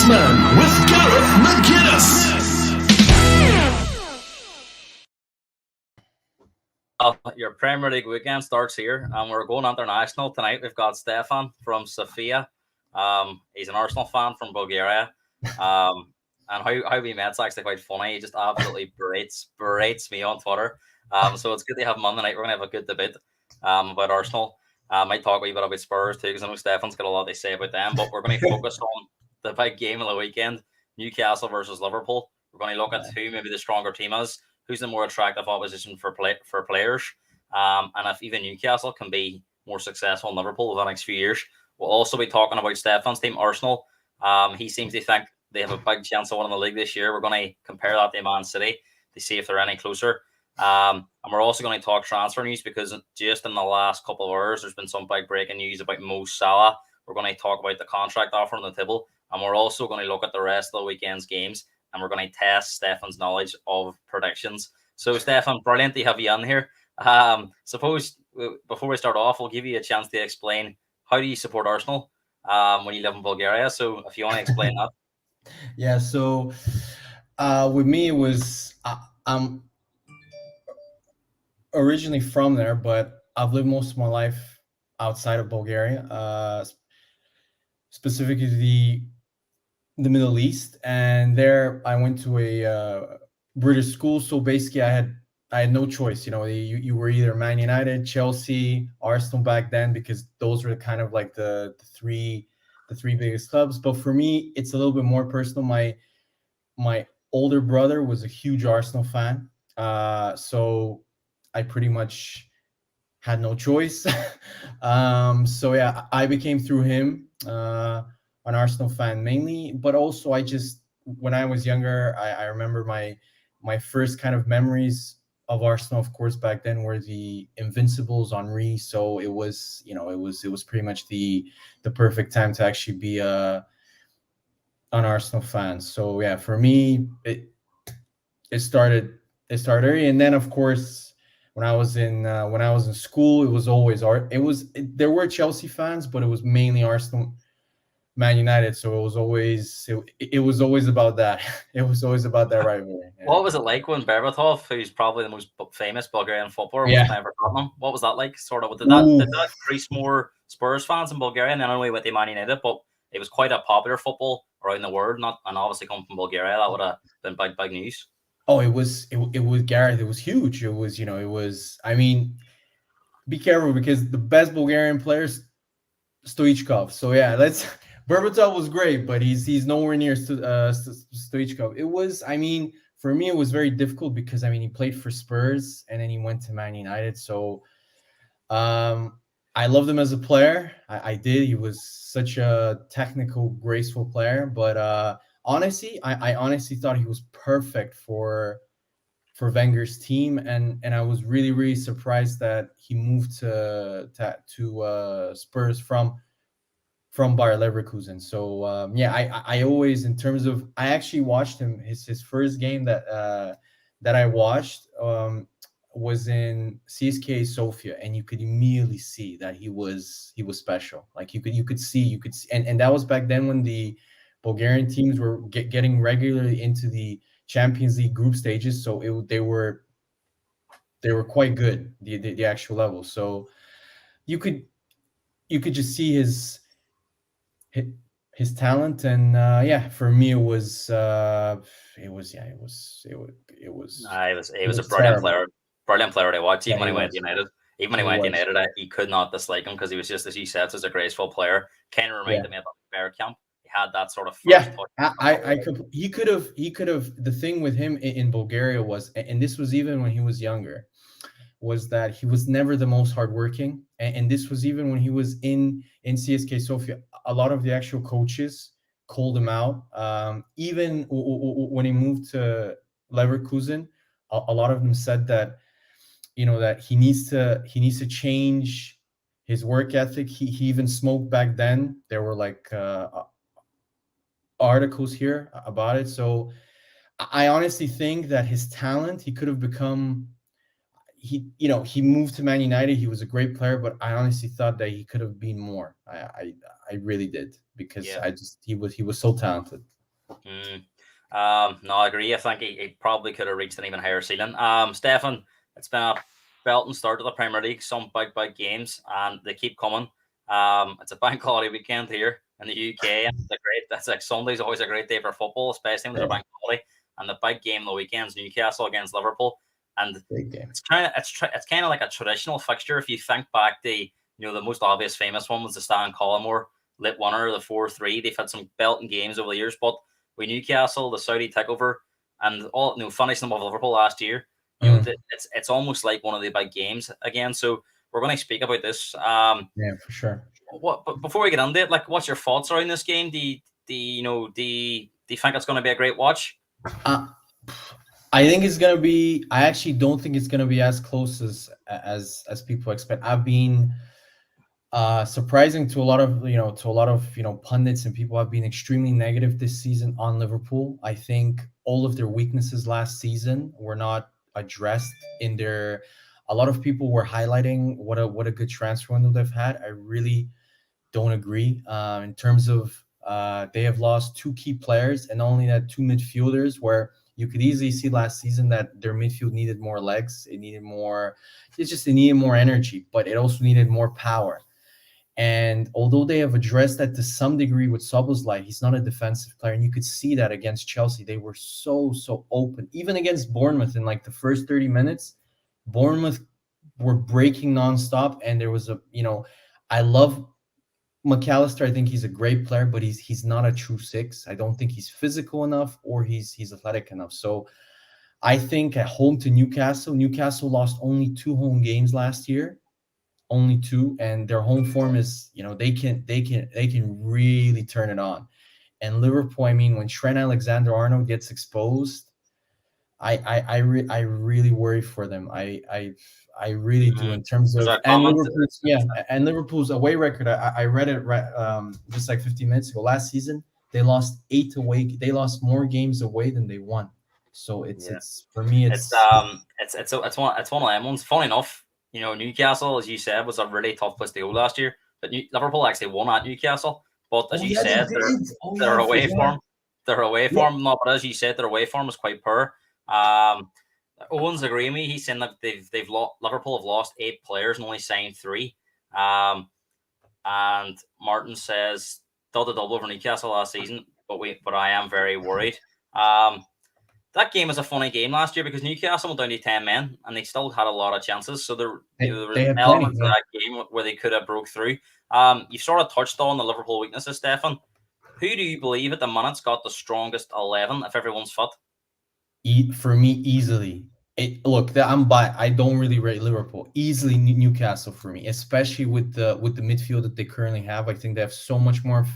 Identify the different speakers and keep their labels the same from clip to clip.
Speaker 1: Man with Gareth McGuinness.
Speaker 2: Your Premier League weekend starts here, and we're going international tonight. We've got Stefan from Sofia. He's an Arsenal fan from Bulgaria. And how we met's actually quite funny. He just absolutely berates me on Twitter. So it's good to have him on tonight. We're going to have a good debate about Arsenal. Might talk a wee bit about Spurs too, because I know Stefan's got a lot to say about them. But we're going to focus on the big game of the weekend, Newcastle versus Liverpool. We're going to look at who maybe the stronger team is, who's the more attractive opposition for players, and if even Newcastle can be more successful in Liverpool over the next few years. We'll also be talking about Stefan's team, Arsenal. He seems to think they have a big chance of winning the league this year. We're going to compare that to Man City to see if they're any closer. And we're also going to talk transfer news, because just in the last couple of hours, there's been some big breaking news about Mo Salah. We're going to talk about the contract offer on the table, and we're also going to look at the rest of the weekend's games, and we're going to test Stefan's knowledge of predictions. So, Stefan, brilliant to have you on here. Suppose before we start off, we'll give you a chance to explain, how do you support Arsenal when you live in Bulgaria? So if you want to explain that.
Speaker 3: Yeah, so with me, it was I'm originally from there, but I've lived most of my life outside of Bulgaria, specifically the Middle East. And there I went to a British school. So basically I had no choice. You were either Man United, Chelsea, Arsenal back then, because those were kind of like the three biggest clubs. But for me, it's a little bit more personal. My older brother was a huge Arsenal fan, so I pretty much had no choice. So yeah, I became through him an Arsenal fan mainly, but also when I was younger, I remember my first kind of memories of Arsenal, of course, back then were the Invincibles, Henry. So it was pretty much the perfect time to actually be an Arsenal fan. So yeah, for me, it started early, and then of course when I was in school, it was always there were Chelsea fans, but it was mainly Arsenal, Man United. So it was always about that. It was always about that rivalry.
Speaker 2: Yeah. What was it like when Berbatov, who's probably the most famous Bulgarian footballer, was never Tottenham? What was that like? Sort of, did that increase more Spurs fans in Bulgaria? And then only with the Man United, but it was quite a popular football around the world. And obviously coming from Bulgaria, that would have been big news.
Speaker 3: Oh, it was Gareth. It was huge. It was. I mean, be careful, because the best Bulgarian players, Stoichkov. So yeah, Berbatov was great, but he's nowhere near Stoichkov. It was, for me, it was very difficult, because he played for Spurs and then he went to Man United. So I loved him as a player. I did. He was such a technical, graceful player. But honestly, I honestly thought he was perfect for Wenger's team, and I was really, really surprised that he moved to Spurs from Bayer Leverkusen. So I always, in terms of, I actually watched him, his first game that I watched was in CSKA Sofia, and you could immediately see that he was special. Like you could see, and that was back then when the Bulgarian teams were getting regularly into the Champions League group stages. So they were quite good, the actual level. So you could just see his talent, and for me it was a
Speaker 2: brilliant player to watch. Even when he went to United, he could not dislike him, because he was just, as you said, such a graceful player. Kind of reminded me of Bergkamp. He had that sort of
Speaker 3: touch. He could have. The thing with him in Bulgaria was, and this was even when he was younger, was that he was never the most hardworking, and this was even when he was in CSKA Sofia. A lot of the actual coaches called him out. Even when he moved to Leverkusen, a lot of them said that that he needs to change his work ethic. He even smoked back then. There were like articles here about it. So I honestly think that his talent, he could have become. He moved to Man United. He was a great player, but I honestly thought that he could have been more. I really did, because he was so talented.
Speaker 2: Mm. No, I agree. I think he probably could have reached an even higher ceiling. Stefan, it's been a belting start to the Premier League. Some big games, and they keep coming. It's a bank holiday weekend here in the UK, and it's a great. That's like Sunday's always a great day for football, especially when there's a bank holiday. And the big game of the weekend's Newcastle against Liverpool, and
Speaker 3: Big game.
Speaker 2: it's kind of like a traditional fixture. If you think back, the most obvious famous one was the Stan Collymore lit winner, the 4-3. They've had some belting games over the years, but with Newcastle, the Saudi takeover, and all finishing them with Liverpool last year, it's almost like one of the big games again. So we're going to speak about this.
Speaker 3: Yeah, for sure.
Speaker 2: But before we get into it, like, what's your thoughts around this game? Do you think it's going to be a great watch?
Speaker 3: I think it's gonna be. I actually don't think it's gonna be as close as people expect. I've been surprising to a lot of pundits and people have been extremely negative this season on Liverpool. I think all of their weaknesses last season were not addressed in their. A lot of people were highlighting what a good transfer window they've had. I really don't agree. In terms of they have lost two key players and only that two midfielders where you could easily see last season that their midfield needed more legs. It needed more. It needed more energy, but it also needed more power. And although they have addressed that to some degree with Szoboszlai, he's not a defensive player. And you could see that against Chelsea. They were so open. Even against Bournemouth in like the first 30 minutes, Bournemouth were breaking nonstop. And there was I love McAllister. I think he's a great player, but he's not a true six. I don't think he's physical enough or he's athletic enough. So I think at home to Newcastle lost only 2 home games last year. Only 2, and their home form is, they can really turn it on. And Liverpool, I mean, when Trent Alexander-Arnold gets exposed, I really worry for them. I really do in terms of and Liverpool's away record. I read it just like 15 minutes ago. Last season they lost 8 away. They lost more games away than they won. So it's for me it's
Speaker 2: one of them ones. Funny enough, Newcastle, as you said, was a really tough place to go last year. But Liverpool actually won at Newcastle. But as you said, their away form, no, but as you said, their away form was quite poor. Owen's agreeing with me. He's saying that Liverpool have lost 8 players and only signed 3. And Martin says double over Newcastle last season, but I am very worried. That game was a funny game last year because Newcastle went down to 10 men and they still had a lot of chances. So there were elements of that game where they could have broke through. You sort of touched on the Liverpool weaknesses, Stefan. Who do you believe at the minute's got the strongest 11 if everyone's fit?
Speaker 3: For me, easily. I don't really rate Liverpool. Easily Newcastle for me, especially with the midfield that they currently have. I think they have so much more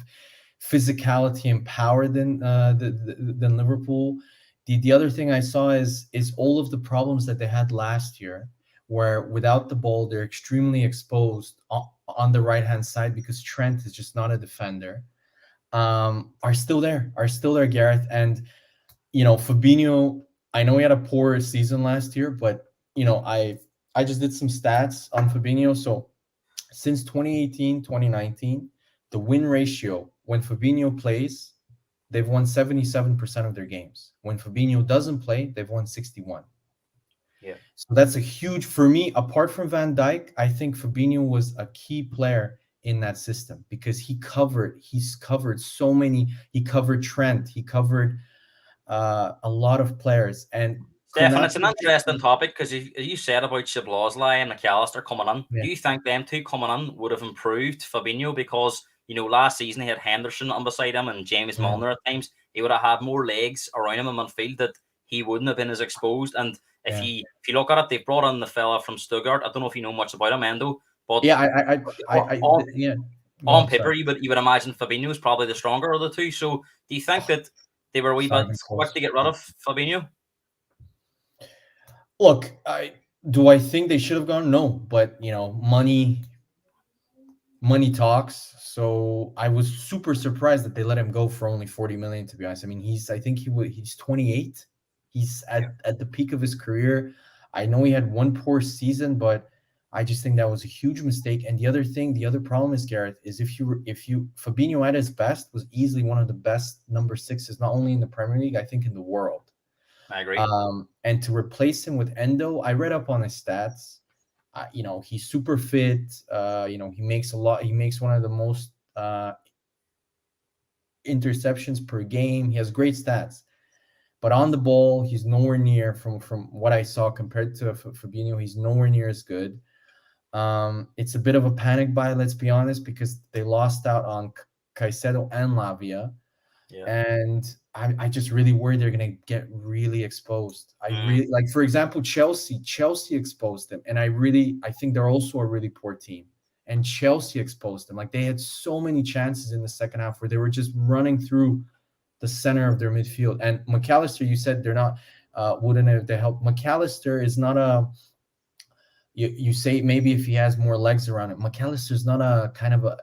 Speaker 3: physicality and power than Liverpool. The other thing I saw is all of the problems that they had last year, where without the ball they're extremely exposed on the right hand side because Trent is just not a defender. Are still there, Gareth, and Fabinho. I know he had a poor season last year, but I just did some stats on Fabinho. So since 2018, 2019, the win ratio when Fabinho plays, they've won 77% of their games. When Fabinho doesn't play, they've won 61.
Speaker 2: Yeah.
Speaker 3: So that's a huge, for me, apart from Van Dijk, I think Fabinho was a key player in that system because he's covered so many. He covered Trent. He covered a lot of players. And
Speaker 2: Stefan, it's an interesting topic because you said about Szoboszlai and McAllister coming in. Yeah. Do you think them two coming in would have improved Fabinho? Because last season he had Henderson on beside him and James Milner at times. He would have had more legs around him in midfield that he wouldn't have been as exposed. And if you look at it, they've brought in the fella from Stuttgart. I don't know if you know much about him, Endo. But on paper, you would imagine Fabinho is probably the stronger of the two. So do you think that they were a wee bit quick to get rid of Fabinho?
Speaker 3: Look, do I think they should have gone? No, but money talks. So I was super surprised that they let him go for only 40 million, to be honest. I mean, he's 28. He's at the peak of his career. I know he had one poor season, but I just think that was a huge mistake. And the other problem is, Gareth, is if you Fabinho at his best was easily one of the best number sixes, not only in the Premier League, I think in the world.
Speaker 2: I agree.
Speaker 3: And to replace him with Endo, I read up on his stats. He's super fit. He makes a lot. He makes one of the most interceptions per game. He has great stats, but on the ball, he's nowhere near from what I saw compared to Fabinho. He's nowhere near as good. It's a bit of a panic buy, let's be honest, because they lost out on Caicedo and Lavia.
Speaker 2: Yeah.
Speaker 3: And I just really worry they're going to get really exposed. I really, like, for example, Chelsea exposed them. And I think they're also a really poor team. And Chelsea exposed them. Like, they had so many chances in the second half where they were just running through the center of their midfield. And McAllister, you said they're not, wouldn't have to help. McAllister is not a, you say maybe if he has more legs around it. McAllister's not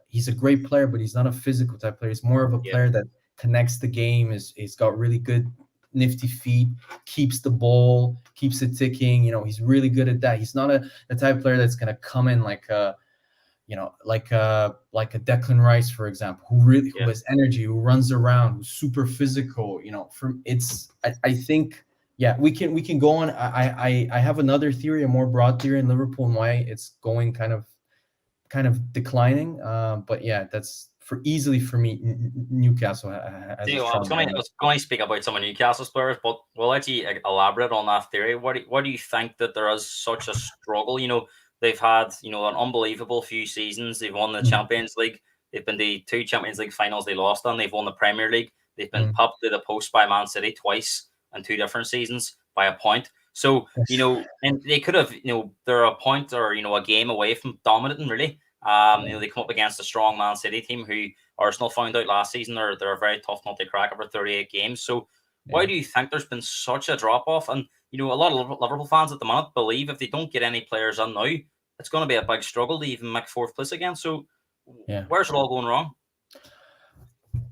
Speaker 3: he's a great player, but he's not a physical type player. He's more of a player that connects the game. He's got really good, nifty feet, keeps the ball, keeps it ticking. He's really good at that. He's not the type of player that's going to come in like a Declan Rice, for example, who has energy, who runs around, who's super physical. I think. Yeah, we can go on. I have another theory, a more broad theory in Liverpool and why it's going kind of declining. But yeah, that's easily for me. Newcastle has
Speaker 2: I was going to speak about some of Newcastle's players, but we'll let you elaborate on that theory. What do you think that there is such a struggle? They've had an unbelievable few seasons. They've won the Champions League. They've been the 2 Champions League finals they lost on. They've won the Premier League. They've been popped to the post by Man City twice in 2 different seasons by a point. So, and they could have, they're a point or, a game away from dominating, really. They come up against a strong Man City team who Arsenal found out last season they're a very tough nut to crack over 38 games. So why do you think there's been such a drop-off? And, a lot of Liverpool fans at the moment believe if they don't get any players on now, it's going to be a big struggle to even make 4th place again. So where's it all going wrong?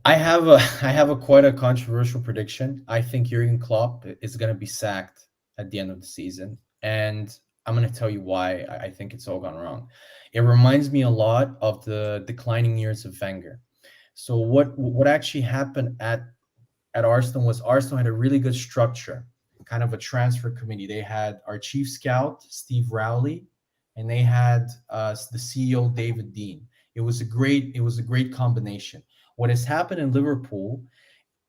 Speaker 3: I have a quite a controversial prediction. I think Jurgen Klopp is going to be sacked at the end of the season, and I'm going to tell you why I think it's all gone wrong. It reminds me a lot of the declining years of Wenger. So what actually happened at Arsenal was Arsenal had a really good structure, kind of a transfer committee. They had our chief scout, Steve Rowley, and they had the CEO, David Dean. It was a great combination. What has happened in Liverpool,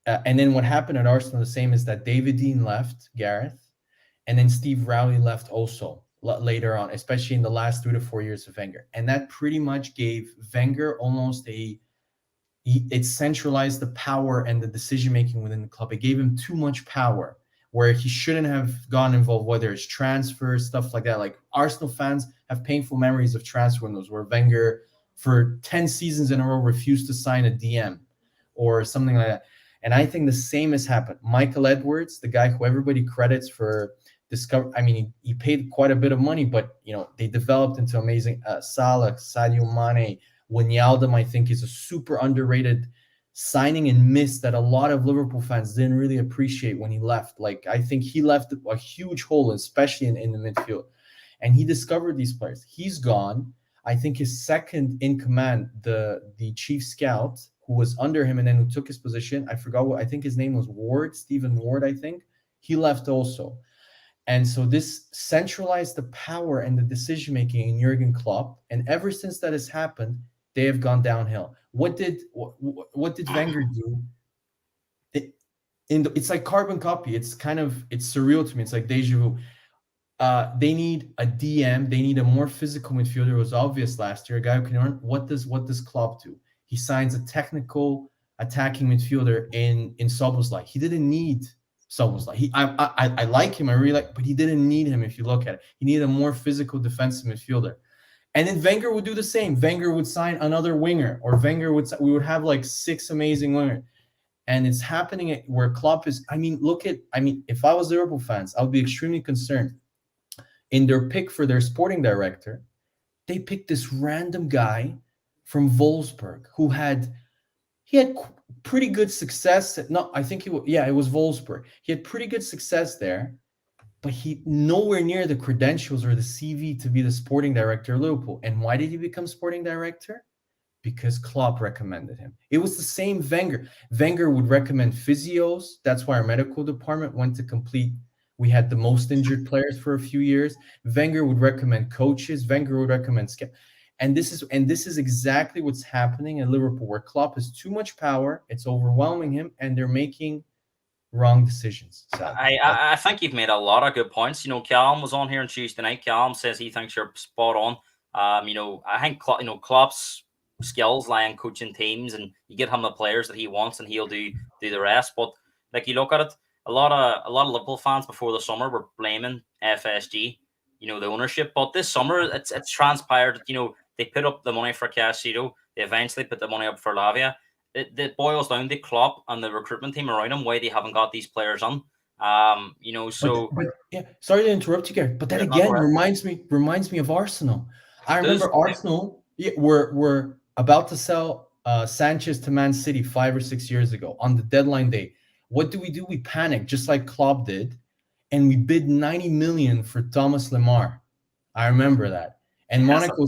Speaker 3: and then what happened at Arsenal, the same, is that David Dean left, Gareth, and then Steve Rowley left also later on, especially in the last 3 to 4 years of Wenger. And that pretty much gave Wenger almost it centralized the power and the decision-making within the club. It gave him too much power where he shouldn't have gone involved, whether it's transfers, stuff like that. Like, Arsenal fans have painful memories of transfer windows where Wenger, for 10 seasons in a row, refused to sign a DM or something like that. And I think the same has happened. Michael Edwards, the guy who everybody credits for he paid quite a bit of money, but they developed into amazing Salah, Sadio Mane, Wijnaldum. I think is a super underrated signing and miss that a lot of Liverpool fans didn't really appreciate when he left. Like, I think he left a huge hole, especially in the midfield. And he discovered these players. He's gone. I think his second in command, the chief scout who was under him and then who took his position, I forgot I think his name was Stephen Ward, I think. He left also. And so this centralized the power and the decision-making in Jurgen Klopp. And ever since that has happened, they have gone downhill. What did Wenger do? It's like carbon copy. It's surreal to me. It's like deja vu. They need a DM. They need a more physical midfielder. It was obvious last year. A guy who can earn. What does Klopp do? He signs a technical attacking midfielder in Szoboszlai. He didn't need Szoboszlai. I like him. I really like, but he didn't need him. If you look at it, he needed a more physical defensive midfielder. And then Wenger would do the same. Wenger would sign another winger, or we would have like 6 amazing wingers. And it's happening where Klopp is. If I was Liverpool fans, I would be extremely concerned. In their pick for their sporting director, they picked this random guy from Wolfsburg who had pretty good success. No, I think it was Wolfsburg. He had pretty good success there, but he nowhere near the credentials or the CV to be the sporting director of Liverpool. And why did he become sporting director? Because Klopp recommended him. It was the same Wenger. Wenger would recommend physios. That's why our medical department went to complete. We had the most injured players for a few years. Wenger would recommend coaches. Wenger would recommend and this is exactly what's happening at Liverpool, where Klopp has too much power. It's overwhelming him, and they're making wrong decisions.
Speaker 2: I think you've made a lot of good points. Callum was on here on Tuesday night. Callum says he thinks you're spot on. I think Klopp's skills lie in coaching teams, and you get him the players that he wants, and he'll do the rest. But like you look at it, a lot of Liverpool fans before the summer were blaming FSG, the ownership. But this summer, it's transpired. They put up the money for Castillo. They eventually put the money up for Lavia. It boils down to Klopp and the recruitment team around him, why they haven't got these players on. So
Speaker 3: but yeah, sorry to interrupt you, Gary, but that again reminds me of Arsenal. I remember Arsenal were about to sell Sanchez to Man City 5 or 6 years ago on the deadline day. What do? We panicked, just like Klopp did, and we bid 90 million for Thomas Lemar. I remember that. And Monaco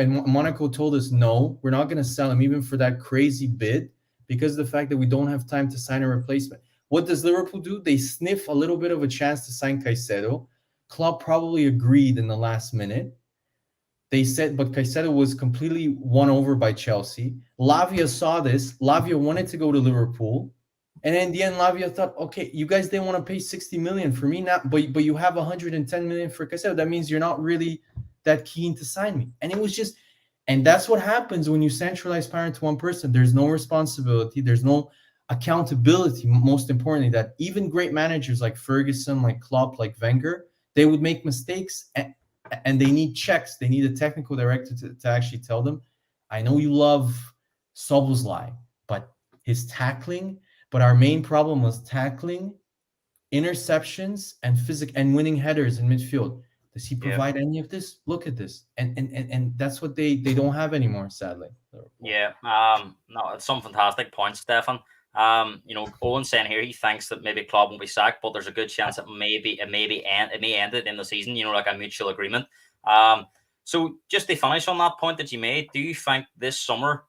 Speaker 3: Monaco told us, no, we're not going to sell him even for that crazy bid, because of the fact that we don't have time to sign a replacement. What does Liverpool do? They sniff a little bit of a chance to sign Caicedo. Klopp probably agreed in the last minute. They said, but Caicedo was completely won over by Chelsea. Lavia saw this. Lavia wanted to go to Liverpool. And in the end, Lavia thought, okay, you guys didn't want to pay 60 million for me now, but you have 110 million for Caicedo. That means you're not really that keen to sign me. And it was just, and that's what happens when you centralize power into one person. There's no responsibility. There's no accountability. Most importantly, that even great managers like Ferguson, like Klopp, like Wenger, they would make mistakes, and they need checks. They need a technical director to actually tell them, I know you love Szoboszlai, but his tackling, but our main problem was tackling, interceptions, and winning headers in midfield. Does he provide any of this? Look at this, and that's what they don't have anymore, sadly.
Speaker 2: Yeah, no, it's some fantastic points, Stefan. Owen's saying here he thinks that maybe Klopp won't be sacked, but there's a good chance it may end it in the season. Like a mutual agreement. So just to finish on that point that you made, do you think this summer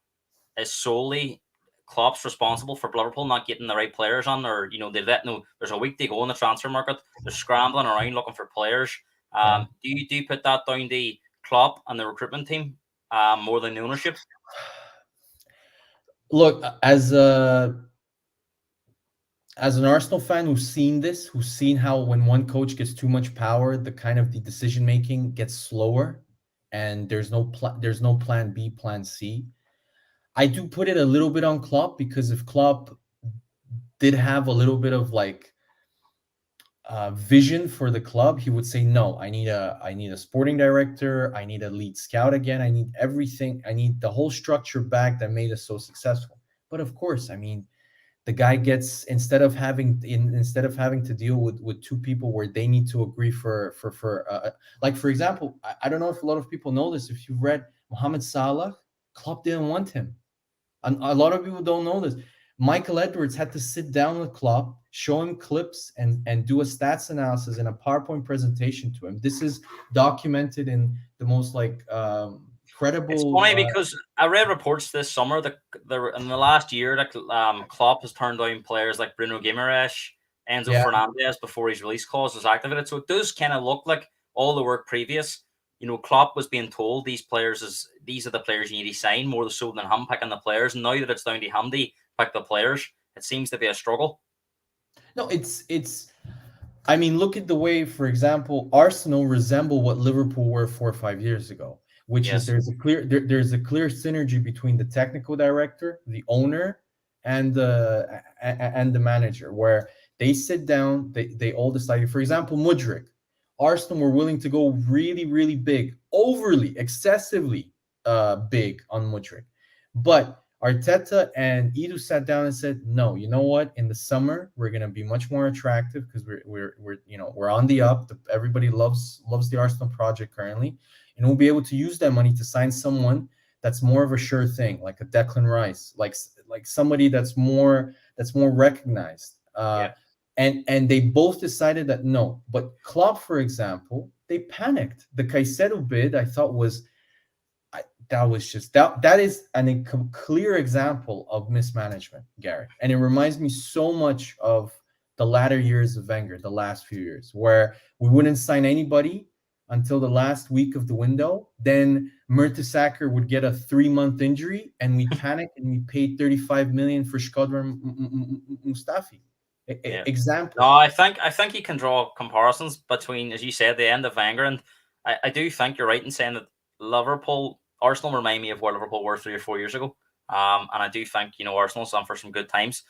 Speaker 2: is solely Klopp's responsible for Liverpool not getting the right players on, or there's a week to go in the transfer market. They're scrambling around looking for players. Do you put that down to Klopp and the recruitment team more than the ownership?
Speaker 3: Look, as an Arsenal fan who's seen how when one coach gets too much power, the decision making gets slower, and there's no plan B, plan C. I do put it a little bit on Klopp, because if Klopp did have a little bit of vision for the club, he would say, no, I need a sporting director, I need a lead scout again, I need everything, I need the whole structure back that made us so successful. But of course, the guy gets, instead of having to deal with two people where they need to agree for example, I don't know if a lot of people know this. If you've read Mohamed Salah, Klopp didn't want him. And a lot of people don't know this. Michael Edwards had to sit down with Klopp, show him clips, and do a stats analysis and a PowerPoint presentation to him. This is documented in the most credible.
Speaker 2: It's funny because I read reports this summer that in the last year that Klopp has turned down players like Bruno Guimaraes, Enzo Fernandez before his release clause was activated. So it does kind of look like all the work previous. Klopp was being told these are the players you need to sign, more so than him picking the players. And now that it's down to him to pick the players, it seems to be a struggle.
Speaker 3: No, it's. Look at the way, for example, Arsenal resemble what Liverpool were 4 or 5 years ago, which is there's a clear synergy between the technical director, the owner, and the manager, where they sit down, they all decide. For example, Mudryk. Arsenal were willing to go really, really big, overly, excessively big on Mudryk. But Arteta and Edu sat down and said, no, you know what? In the summer, we're going to be much more attractive because we're on the up. Everybody loves the Arsenal project currently. And we'll be able to use that money to sign someone that's more of a sure thing, like a Declan Rice, like somebody that's more recognized. and they both decided that no. But Klopp, for example, they panicked. The Caicedo bid, I thought that was just that is a clear example of mismanagement, Gary. And it reminds me so much of the latter years of Wenger, the last few years, where we wouldn't sign anybody until the last week of the window. Then Mertesacker would get a 3-month injury, and we panicked and we paid 35 million for Shkodran Mustafi.
Speaker 2: Yeah.
Speaker 3: Example.
Speaker 2: No, I think you can draw comparisons between, as you said, the end of Wenger, and I do think you're right in saying that Arsenal remind me of where Liverpool were 3 or 4 years ago. And I do think, Arsenal's on for some good times.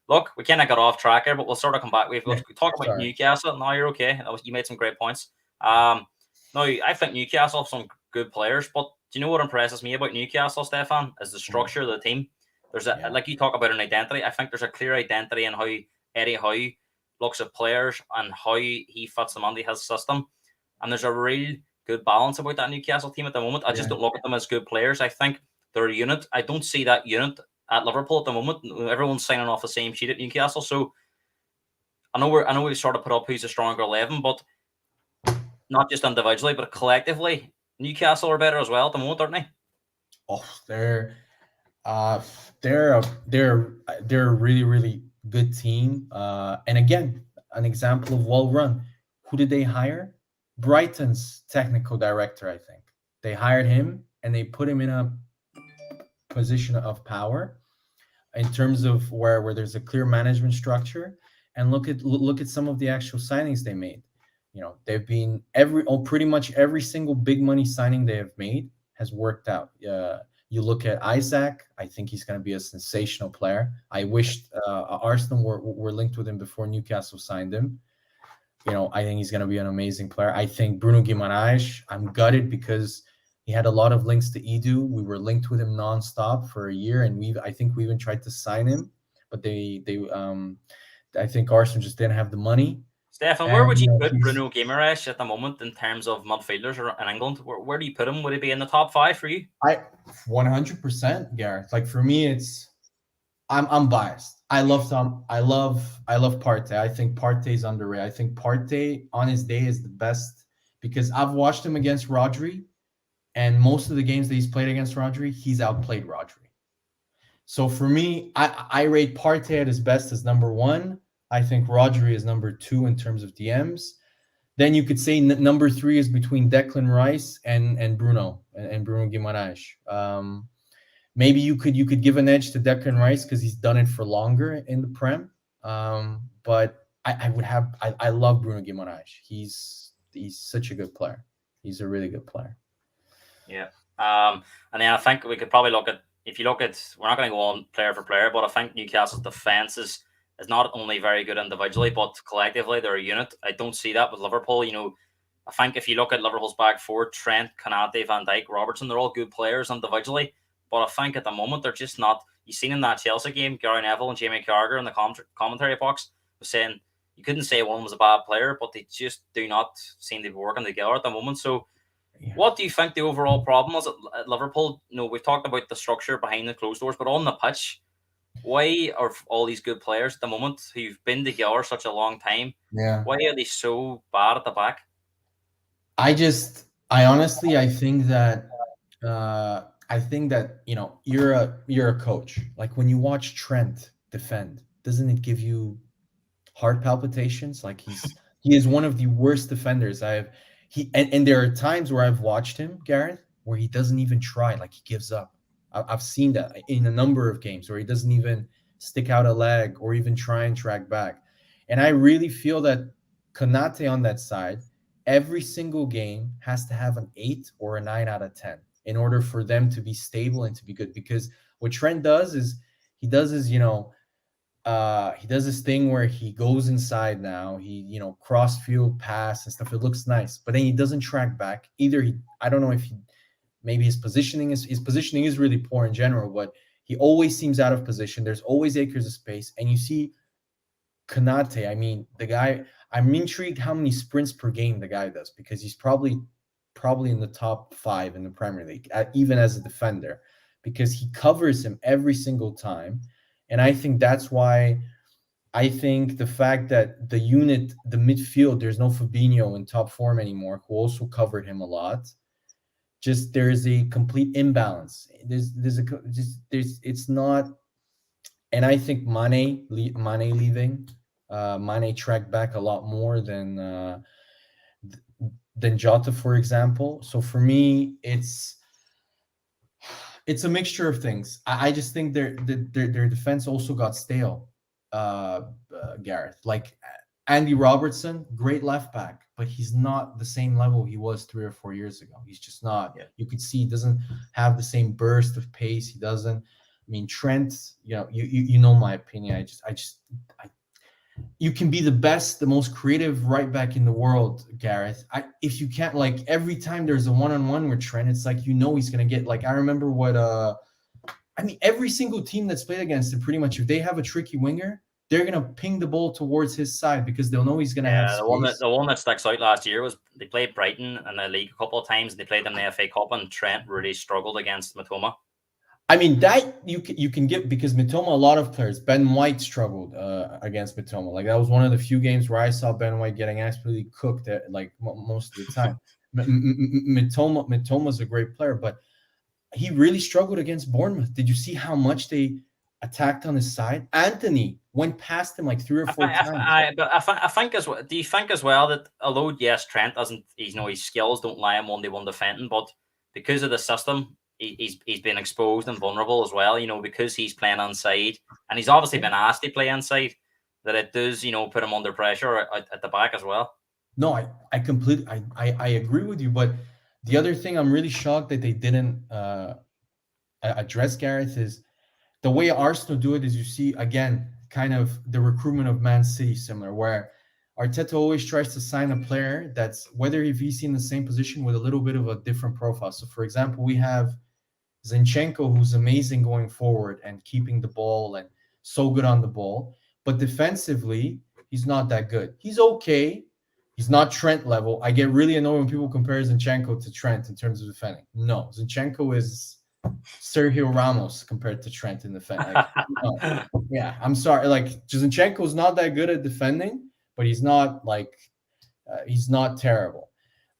Speaker 2: Look, we kind of got off track here, but we'll sort of come back. We talk about Newcastle. No, you're okay. You made some great points. No, I think Newcastle have some good players, but do you know what impresses me about Newcastle, Stefan, is the structure of the team. There's like you talk about an identity. I think there's a clear identity in how Eddie Howe looks at players and how he fits them under his system. And there's a real good balance about that Newcastle team at the moment. I just don't look at them as good players. I think they're a unit. I don't see that unit at Liverpool at the moment. Everyone's signing off the same sheet at Newcastle. So I know we've sort of put up who's a stronger 11, but not just individually, but collectively, Newcastle are better as well at the moment, aren't they?
Speaker 3: Oh, they're a really, really good team. And again, an example of well run. Who did they hire? Brighton's technical director, I think. They hired him and they put him in a position of power in terms of where there's a clear management structure. And look at some of the actual signings they made. They've been pretty much every single big money signing they have made has worked out. You look at Isaac, I think he's going to be a sensational player. I wished Arsenal were linked with him before Newcastle signed him. I think he's going to be an amazing player. I think Bruno Guimaraes, I'm gutted because he had a lot of links to Edu. We were linked with him nonstop for a year, and I think we even tried to sign him, but I think Arsenal just didn't have the money.
Speaker 2: Stefan, where would you put Bruno Guimaraes at the moment in terms of midfielders in England? Where do you put him? Would he be in the top 5 for you?
Speaker 3: 100%, Gareth. Like for me, I'm biased. I love Partey. I think Partey's underrated. I think Partey on his day is the best because I've watched him against Rodri, and most of the games that he's played against Rodri, he's outplayed Rodri. So for me, I rate Partey at his best as number 1. I think Rodri is number 2 in terms of DMs. Then you could say number 3 is between Declan Rice and Bruno Guimaraes. Maybe you could give an edge to Declan Rice because he's done it for longer in the Prem. But I love Bruno Guimaraes. He's such a good player. He's a really good player.
Speaker 2: Yeah. And then I think we could probably look at, we're not going to go on player for player, but I think Newcastle's defense is not only very good individually, but collectively they're a unit. I don't see that with Liverpool. I think if you look at Liverpool's back four, Trent, Konate, Van Dijk, Robertson, they're all good players individually. But I think at the moment they're just not. You've seen in that Chelsea game, Gary Neville and Jamie Carragher in the commentary box was saying you couldn't say one was a bad player, but they just do not seem to be working together at the moment. So what do you think the overall problem is at Liverpool? We've talked about the structure behind the closed doors, but on the pitch, why are all these good players at the moment who've been together such a long time? Why are they so bad at the back?
Speaker 3: I honestly think that you're a coach. Like when you watch Trent defend, doesn't it give you heart palpitations? Like he is one of the worst defenders and there are times where I've watched him, Gareth, where he doesn't even try, like he gives up. I've seen that in a number of games where he doesn't even stick out a leg or even try and track back. And I really feel that Konate on that side, every single game has to have an 8 or a 9 out of 10 in order for them to be stable and to be good. Because what Trent does is he does his thing where he goes inside now, cross field pass and stuff. It looks nice, but then he doesn't track back. I don't know if maybe his positioning is really poor in general, but he always seems out of position. There's always acres of space. And you see Konate, I mean, the guy, I'm intrigued how many sprints per game the guy does, because he's probably in the top 5 in the Premier League, even as a defender, because he covers him every single time. And I think that's why I think the fact that the midfield, there's no Fabinho in top form anymore, who also covered him a lot. Just there's a complete imbalance. There's it's not, and I think Mane leaving, Mane tracked back a lot more than Jota, for example. So for me, it's a mixture of things. I just think their defense also got stale. Gareth, like Andy Robertson, great left back, but he's not the same level he was 3 or 4 years ago. He's just not.
Speaker 2: Yeah.
Speaker 3: You could see he doesn't have the same burst of pace. He doesn't. I mean, Trent. You know my opinion. I you can be the best, the most creative right back in the world, Gareth. If you can't, like, every time there's a one-on-one with Trent, it's like he's gonna get, like, I remember what I mean, every single team that's played against him, pretty much, if they have a tricky winger, they're gonna ping the ball towards his side because they'll know he's gonna have space.
Speaker 2: The one that sticks out last year was they played Brighton in the league a couple of times. They played them in the FA Cup, and Trent really struggled against Matoma.
Speaker 3: I mean, that you can get, because Mitoma, a lot of players. Ben White struggled against Mitoma. Like, that was one of the few games where I saw Ben White getting absolutely cooked at, like, most of the time. Mitoma's a great player, but he really struggled against Bournemouth. Did you see how much they attacked on his side? Anthony went past him like 3 or 4 times.
Speaker 2: I think as well. Do you think as well that, although yes, Trent doesn't, his skills don't lie in 1-1 defending, but because of the system, he's been exposed and vulnerable as well. Because he's playing inside, and he's obviously been asked to play inside, that it does put him under pressure at the back as well.
Speaker 3: No, I completely I agree with you, but the other thing I'm really shocked that they didn't address, Gareth, is the way Arsenal do it. Is, you see again kind of the recruitment of Man City similar, where Arteta always tries to sign a player that's, whether if he's in the same position, with a little bit of a different profile. So, for example, we have Zinchenko, who's amazing going forward and keeping the ball and so good on the ball, but defensively, he's not that good. He's okay. He's not Trent level. I get really annoyed when people compare Zinchenko to Trent in terms of defending. No, Zinchenko is Sergio Ramos compared to Trent in defending. Like, no. Yeah, I'm sorry. Like, Zinchenko's not that good at defending, but he's not he's not terrible.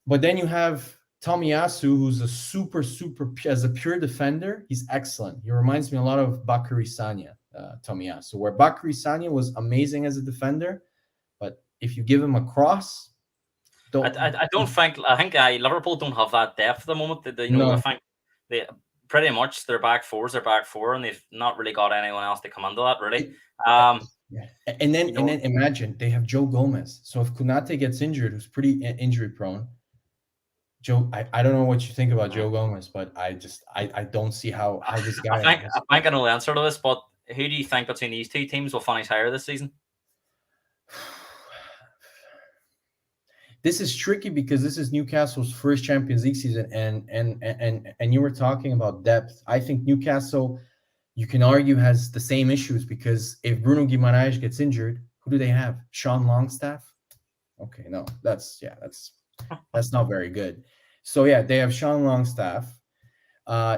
Speaker 3: But then you have Tomiyasu, who's a super, as a pure defender, he's excellent. He reminds me a lot of Bakary Sagna, Tomiyasu, where Bakary Sagna was amazing as a defender, but if you give him a cross,
Speaker 2: I think Liverpool don't have that depth at the moment.
Speaker 3: No.
Speaker 2: I think they pretty much their back four, and they've not really got anyone else to come into that really.
Speaker 3: Yeah. And then imagine they have Joe Gomez. So if Konate gets injured, who's pretty injury prone, I don't know what you think about Joe Gomez, but I don't see how this guy.
Speaker 2: I think I know the answer to this, but who do you think between these two teams will finish higher this season?
Speaker 3: This is tricky because this is Newcastle's first Champions League season, and you were talking about depth. I think Newcastle, you can argue, has the same issues, because if Bruno Guimaraes gets injured, who do they have? Sean Longstaff? Okay, no, that's not very good. So yeah, they have Sean Longstaff.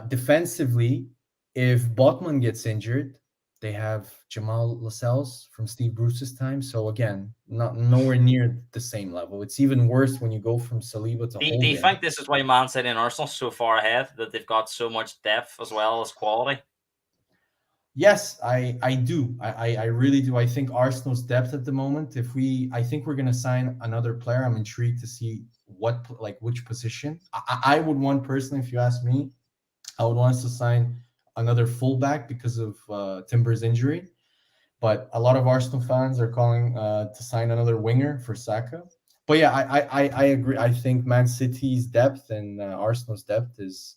Speaker 3: Defensively, if Botman gets injured, they have Jamal Lascelles from Steve Bruce's time. So again, nowhere near the same level. It's even worse when you go from Saliba to Holding.
Speaker 2: Do you think this is why Man City and Arsenal are so far ahead, that they've got so much depth as well as quality?
Speaker 3: Yes, I do. I really do. I think Arsenal's depth at the moment, I think we're going to sign another player. I'm intrigued to see which position. I would want, personally, if you ask me, I would want us to sign another fullback because of Timber's injury. But a lot of Arsenal fans are calling to sign another winger for Saka. But yeah, I agree. I think Man City's depth and Arsenal's depth is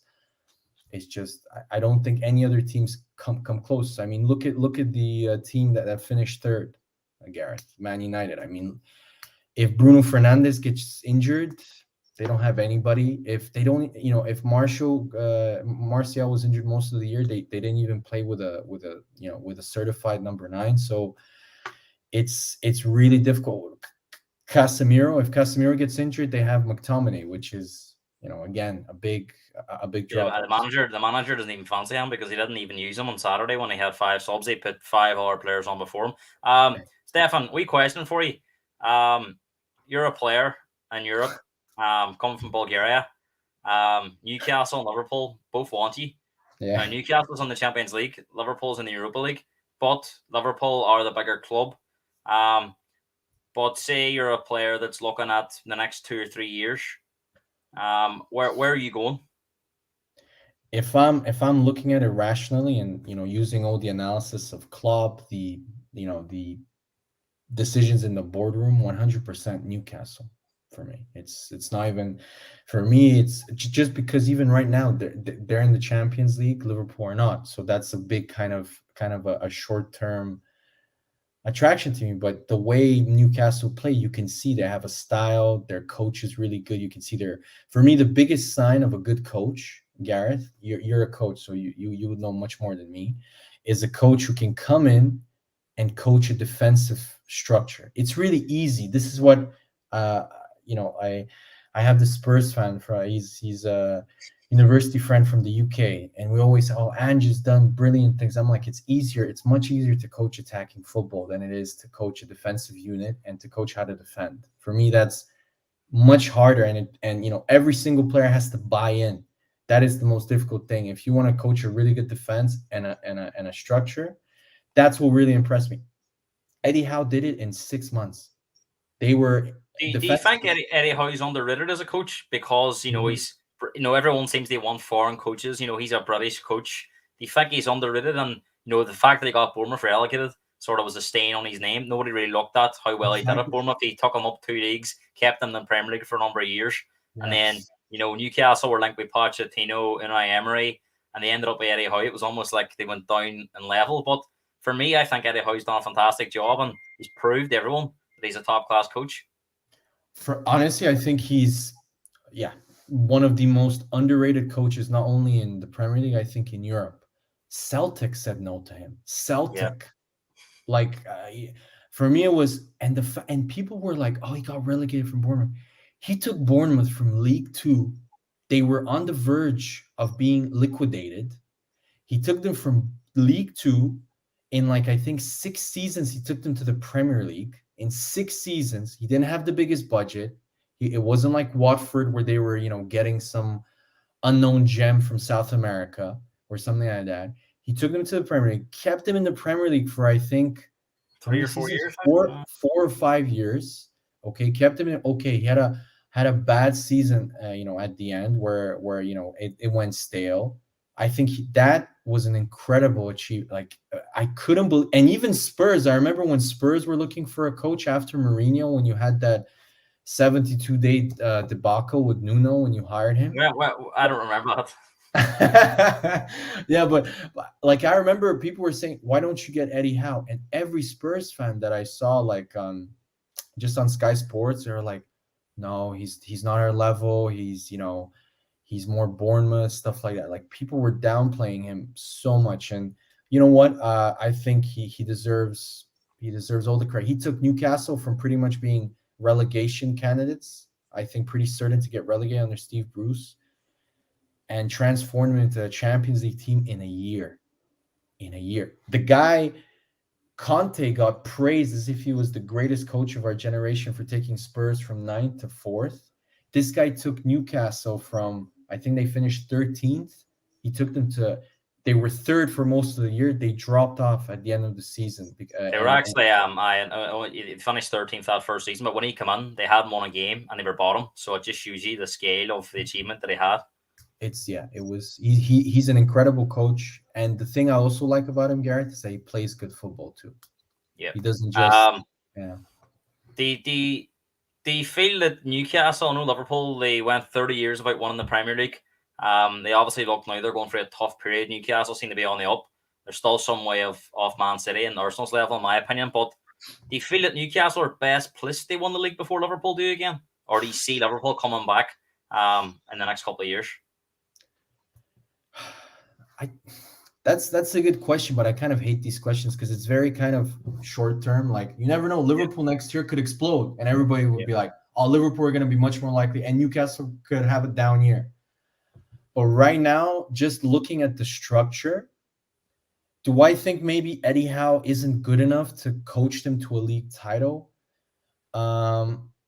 Speaker 3: just, I don't think any other teams come close. I mean, look at the team that finished third, Gareth, Man United. I mean, if Bruno Fernandes gets injured, they don't have anybody. If they don't, if Martial was injured most of the year, they didn't even play with a certified number 9. So it's really difficult. If Casemiro gets injured, they have McTominay, which is, again, a big drop.
Speaker 2: Yeah, the manager doesn't even fancy him because he didn't even use him on Saturday when he had 5 subs. He put 5 other players on before him. Stefan, wee question for you. You're a player in Europe, coming from Bulgaria. Newcastle and Liverpool both want you. Now,
Speaker 3: Yeah.
Speaker 2: Newcastle's in the Champions League, Liverpool's in the Europa League, but Liverpool are the bigger club. But say you're a player that's looking at the next 2 or 3 years, where are you going?
Speaker 3: If I'm looking at it rationally and using all the analysis of Klopp, the decisions in the boardroom, 100% Newcastle for me. It's not even for me. It's just because even right now they're in the Champions League, Liverpool are not. So that's a big kind of a short term attraction to me. But the way Newcastle play, you can see they have a style. Their coach is really good. You can see for me, the biggest sign of a good coach, Gareth, you're a coach, so you would know much more than me, is a coach who can come in and coach a defensive structure. It's really easy. This is what uh I have the Spurs fan for he's a university friend from the UK, and we always say, oh, Ange has done brilliant things. I'm like, it's much easier to coach attacking football than it is to coach a defensive unit and to coach how to defend. For me, that's much harder, and every single player has to buy in. That is the most difficult thing. If you want to coach a really good defense and a structure, that's what really impressed me. Eddie Howe did it in 6 months. They were
Speaker 2: Do you think Eddie Howe is underrated as a coach because he's everyone seems to want foreign coaches. He's a British coach. Do you think he's underrated? And the fact that he got Bournemouth relegated sort of was a stain on his name. Nobody really looked at how well he did at Bournemouth. He took them up 2 leagues, kept them in the Premier League for a number of years, and then Newcastle were linked with Pochettino and Emery, and they ended up with Eddie Howe. It was almost like they went down in level. But for me, I think Eddie Howe's done a fantastic job, and he's proved everyone that he's a top class coach.
Speaker 3: Honestly, I think he's one of the most underrated coaches, not only in the Premier League, I think in Europe. Celtic said no to him. Celtic, for me, it was, and people were like, oh, he got relegated from Bournemouth. He took Bournemouth from League Two. They were on the verge of being liquidated. He took them from League Two in I think 6 seasons. He took them to the Premier League in 6 seasons. He didn't have the biggest budget. It wasn't like Watford where they were, getting some unknown gem from South America or something like that. He took them to the Premier League, kept them in the Premier League for I think
Speaker 2: 3 or 4 years,
Speaker 3: 4 or 5 years. Okay, kept him in. Okay, he had a bad season, at the end where it went stale. I think that was an incredible achievement. I couldn't believe, and even Spurs. I remember when Spurs were looking for a coach after Mourinho, when you had that 72-day debacle with Nuno when you hired him.
Speaker 2: Yeah, well, I don't remember that.
Speaker 3: Yeah, but I remember people were saying, why don't you get Eddie Howe? And every Spurs fan that I saw just on Sky Sports, they were like, no, he's not our level. He's he's more Bournemouth, stuff like that. People were downplaying him so much. And you know what? I think he deserves all the credit. He took Newcastle from pretty much being relegation candidates, I think pretty certain to get relegated under Steve Bruce, and transformed him into a Champions League team in a year. The guy, Conte, got praised as if he was the greatest coach of our generation for taking Spurs from 9th to 4th. This guy took Newcastle from, I think they finished 13th. He took them they were 3rd for most of the year. They dropped off at the end of the season.
Speaker 2: They were actually they finished 13th that first season, but when he came in, they hadn't won a game and they were bottom. So it just shows you the scale of the achievement that he had.
Speaker 3: He's an incredible coach, and the thing I also like about him, Gareth, is that he plays good football too.
Speaker 2: Yeah,
Speaker 3: he doesn't just
Speaker 2: Do you feel that Newcastle, I know Liverpool, they went 30 years without winning the Premier League. They obviously look now they're going through a tough period. Newcastle seem to be on the up. There's still some way off Man City and Arsenal's level, in my opinion. But do you feel that Newcastle are best placed to win the league before Liverpool do again? Or do you see Liverpool coming back in the next couple of years?
Speaker 3: That's a good question, but I kind of hate these questions because it's very kind of short term. You never know. Liverpool next year could explode, and everybody would be like, "Oh, Liverpool are going to be much more likely," and Newcastle could have a down year. But right now, just looking at the structure, Do I think maybe Eddie Howe isn't good enough to coach them to a league title?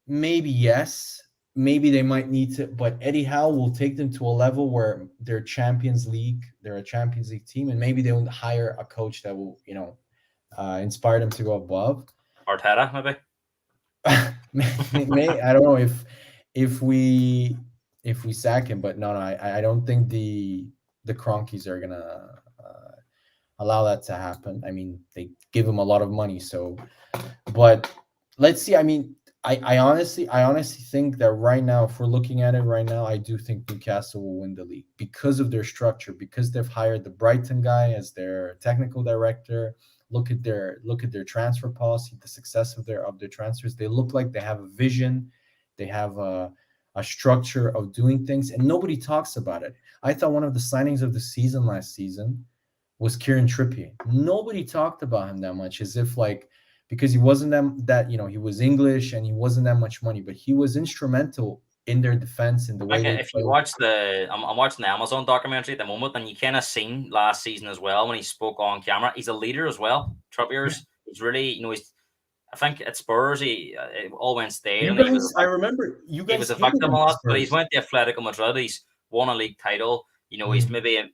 Speaker 3: Maybe yes. Maybe they might need to, but Eddie Howe will take them to a level where they're Champions League, they're a Champions League team, and maybe they will hire a coach that will, inspire them to go above.
Speaker 2: Arteta, maybe.
Speaker 3: I don't know if we sack him, but no, I don't think the Cronkies are gonna allow that to happen. I mean, they give him a lot of money, so. But let's see. I mean, I honestly think that right now, if we're looking at it right now, I do think Newcastle will win the league because of their structure, because they've hired the Brighton guy as their technical director. Look at their transfer policy, the success of their transfers. They look like they have a vision, they have a structure of doing things, and nobody talks about it. I thought one of the signings of the season last season was Kieran Trippier. Nobody talked about him that much, as if like, because he wasn't that he was English and he wasn't that much money, but he was instrumental in their defense in the way.
Speaker 2: If you watch I'm watching the Amazon documentary at the moment, and you kind of seen last season as well when he spoke on camera. He's a leader as well. Trippier's he's really I think at Spurs it all went stale.
Speaker 3: I remember you guys.
Speaker 2: He was a victim a lot, but he's went to Atletico Madrid. He's won a league title. He's maybe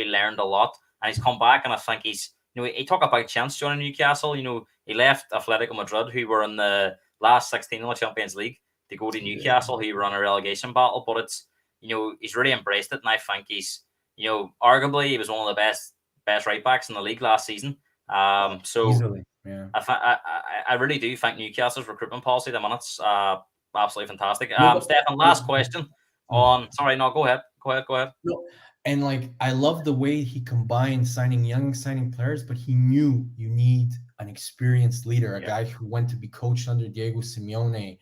Speaker 2: learned a lot, and he's come back, and I think he's. He talked about chance joining Newcastle. He left Atletico Madrid, who were in the last 16 of the Champions League, to go to Newcastle, who were on a relegation battle. But it's, he's really embraced it, and I think he's, arguably he was one of the best right backs in the league last season. So
Speaker 3: easily, yeah.
Speaker 2: I really do think Newcastle's recruitment policy at the minute's absolutely fantastic. Stefan, last question on. Sorry, no, go ahead.
Speaker 3: No. And I love the way he combined signing players, but he knew you need an experienced leader, a guy who went to be coached under Diego Simeone,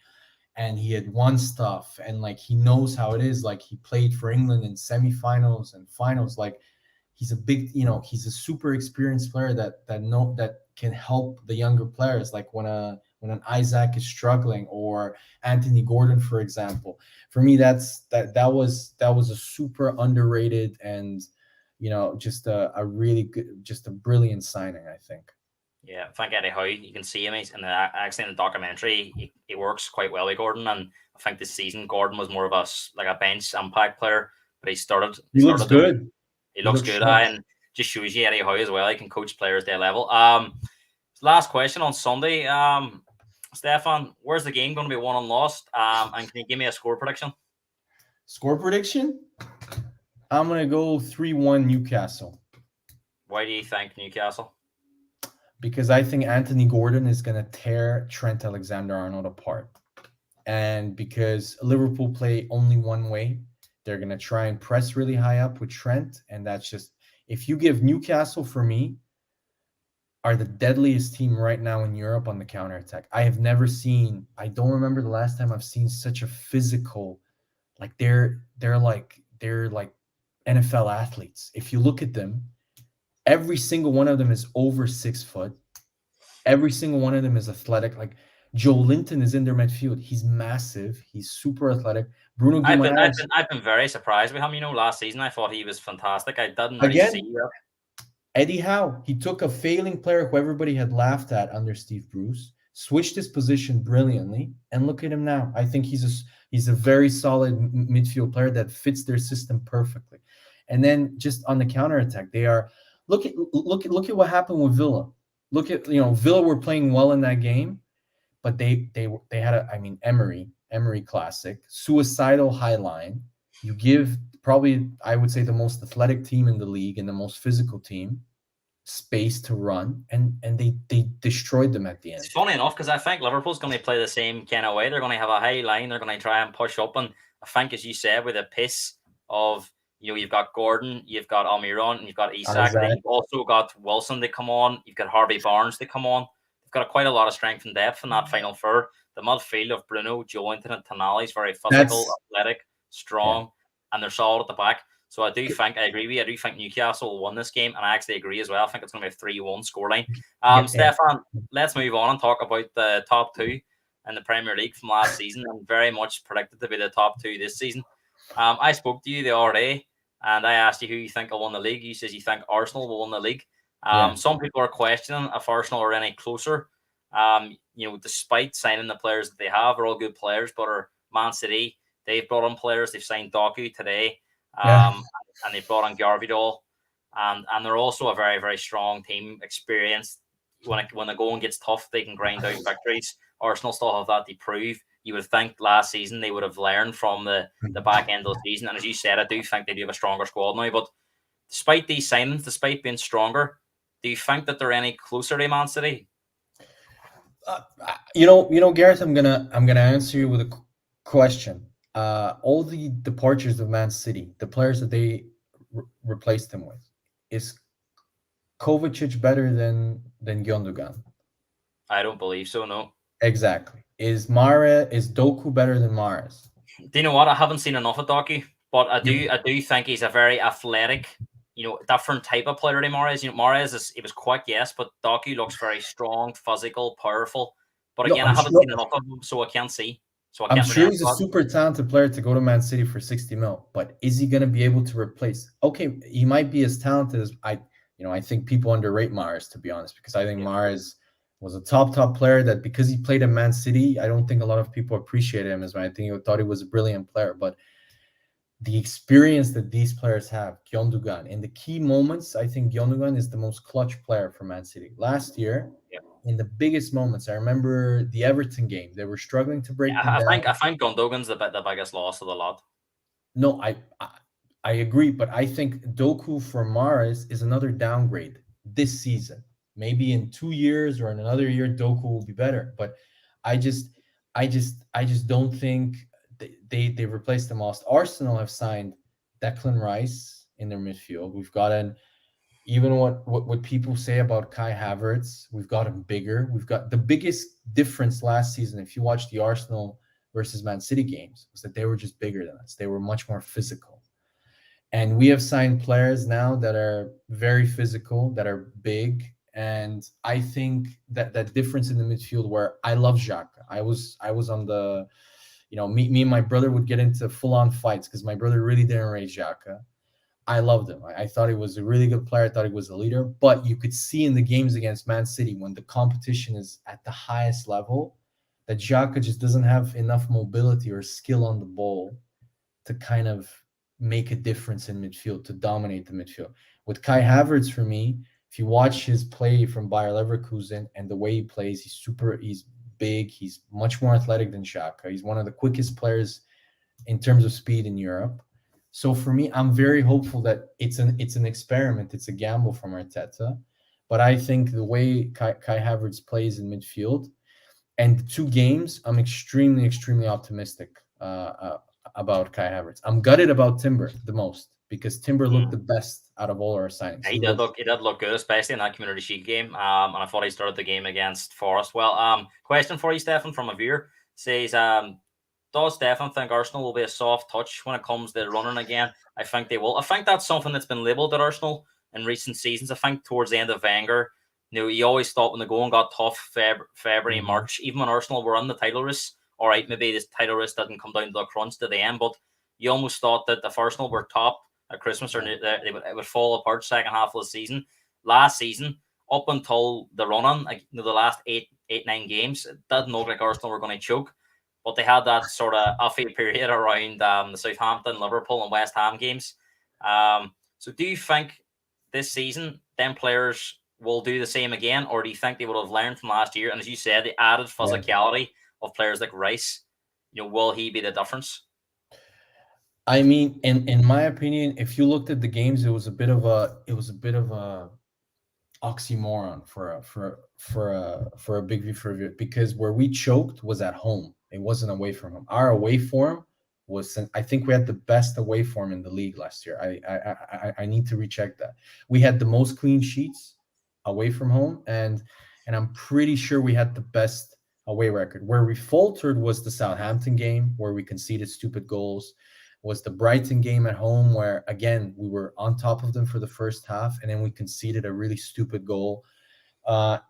Speaker 3: and he had won stuff, and he knows how it is. He played for England in semifinals and finals. He's a big, he's a super experienced player that can help the younger players. When an Isaac is struggling, or Anthony Gordon, for example. For me, that was a super underrated and just a really good, just a brilliant signing, I think.
Speaker 2: Yeah, I think Eddie Howe, you can see him. He's in the documentary. He works quite well with Gordon, and I think this season Gordon was more of a bench impact player, but he started.
Speaker 3: He looks good.
Speaker 2: He looks good, and just shows you Eddie Howe as well. He can coach players at their level. Last question on Sunday. Stefan, where's the game going to be won and lost? And can you give me a score prediction?
Speaker 3: Score prediction? I'm going to go 3-1 Newcastle.
Speaker 2: Why do you think Newcastle?
Speaker 3: Because I think Anthony Gordon is going to tear Trent Alexander-Arnold apart. And because Liverpool play only one way, they're going to try and press really high up with Trent. And that's just, if you give Newcastle, for me, are the deadliest team right now in Europe on the counterattack. I have never seen, I don't remember the last time I've seen such a physical, they're like NFL athletes. If you look at them, every single one of them is over 6 foot. Every single one of them is athletic. Joe Linton is in their midfield. He's massive. He's super athletic. Bruno Guimaraes.
Speaker 2: I've been very surprised with him. Last season I thought he was fantastic. I didn't really see that.
Speaker 3: Eddie Howe, he took a failing player who everybody had laughed at under Steve Bruce, switched his position brilliantly, and look at him now. I think he's a very solid midfield player that fits their system perfectly. And then just on the counterattack, they are look at what happened with Villa. Look at Villa were playing well in that game, but they had Emery classic, suicidal high line. You give probably, I would say, the most athletic team in the league and the most physical team space to run, and they destroyed them at the end.
Speaker 2: It's funny enough, because I think Liverpool's going to play the same kind of way. They're going to have a high line. They're going to try and push up, and I think, as you said, with a pace of, you've got Gordon, you've got Almiron, and you've got Isak. You've also got Wilson to come on. You've got Harvey Barnes to come on. They've got quite a lot of strength and depth in that final third. The midfield of Bruno, Joelinton, and Tonali is very physical, athletic, strong, and they're solid at the back. So I agree with you. I do think Newcastle will win this game, and I actually agree as well. I think it's going to be a 3-1 scoreline. Stefan, let's move on and talk about the top two in the Premier League from last season, and very much predicted to be the top two this season. I spoke to you the other day, and I asked you who you think will win the league. You says you think Arsenal will win the league.
Speaker 3: Yeah.
Speaker 2: Some people are questioning if Arsenal are any closer. Despite signing the players that they have, are all good players, but are Man City, they've brought in players. They've signed Doku today,
Speaker 3: Yeah.
Speaker 2: and they've brought in Garvidal, and they're also a very, very strong team, experienced. When the going gets tough, they can grind out victories. Arsenal still have that to prove. You would think last season they would have learned from the back end of the season. And as you said, I do think they do have a stronger squad now. But despite these signings, despite being stronger, do you think that they're any closer to Man City?
Speaker 3: Gareth, I'm gonna answer you with a question. All the departures of Man City, the players that they replaced him with, is Kovacic better than Gundogan?
Speaker 2: I don't believe so. No.
Speaker 3: Exactly. Is Doku better than Mahrez?
Speaker 2: Do you know what? I haven't seen enough of Doku, but I do think he's a very athletic, different type of player than Mahrez. Mahrez he was quick, yes, but Doku looks very strong, physical, powerful. But again, I haven't seen enough of him, so I can't see. So
Speaker 3: I'm sure he's a super talented player to go to Man City for 60 mil, but is he going to be able to replace? Okay, he might be as talented as I think people underrate Mahrez, to be honest, because I think Mahrez was a top player that because he played in Man City, I don't think a lot of people appreciated him as well. I think he thought he was a brilliant player, but the experience that these players have, Gundogan, in the key moments, I think Gundogan is the most clutch player for Man City. Last year, in the biggest moments, I remember the Everton game. They were struggling to break them down.
Speaker 2: I think Gundogan's the biggest loss of the lot.
Speaker 3: No, I agree, but I think Doku for Mahrez is another downgrade this season. Maybe in 2 years or in another year, Doku will be better. But I just don't think they replaced them all. Arsenal have signed Declan Rice in their midfield. We've gotten even what people say about Kai Havertz. We've got him bigger. We've got the biggest difference last season. If you watch the Arsenal versus Man City games, was that they were just bigger than us. They were much more physical. And we have signed players now that are very physical, that are big. And I think that difference in the midfield, where I love Xhaka. I was on the, me and my brother would get into full-on fights because my brother really didn't rate Xhaka. I loved him. I thought he was a really good player. I thought he was a leader. But you could see in the games against Man City, when the competition is at the highest level, that Xhaka just doesn't have enough mobility or skill on the ball to kind of make a difference in midfield, to dominate the midfield. With Kai Havertz, for me, if you watch his play from Bayer Leverkusen and the way he plays, he's big, he's much more athletic than Xhaka. He's one of the quickest players in terms of speed in Europe. So for me, I'm very hopeful that it's an experiment, it's a gamble from Arteta. But I think the way Kai Havertz plays in midfield, and the 2 games, I'm extremely, extremely optimistic about Kai Havertz. I'm gutted about Timber the most, because Timber looked the best out of all our signings.
Speaker 2: He did look good, especially in that Community Shield game. And I thought he started the game against Forest well. Question for you, Stefan, from a viewer says, does Stefan think Arsenal will be a soft touch when it comes to running again? I think they will. I think that's something that's been labelled at Arsenal in recent seasons. I think towards the end of Wenger, you always thought when the going got tough, February, March, even when Arsenal were in the title race, all right, maybe this title race didn't come down to the crunch to the end, but you almost thought that if Arsenal were top at Christmas, or it would fall apart second half of the season. Last season, up until the run-on, the last 8-9 games, it didn't look like Arsenal were going to choke. But they had that sort of iffy period around the Southampton, Liverpool, and West Ham games. So do you think this season them players will do the same again, or do you think they would have learned from last year? And as you said, the added physicality of players like Rice, will he be the difference?
Speaker 3: I mean, in my opinion, if you looked at the games, it was a bit of a oxymoron for a big view for a view, because where we choked was at home. It wasn't away from home. Our away form was, I think we had the best away form in the league last year. I need to recheck that. We had the most clean sheets away from home, and I'm pretty sure we had the best away record. Where we faltered was the Southampton game, where we conceded stupid goals. Was the Brighton game at home, where again we were on top of them for the first half, and then we conceded a really stupid goal.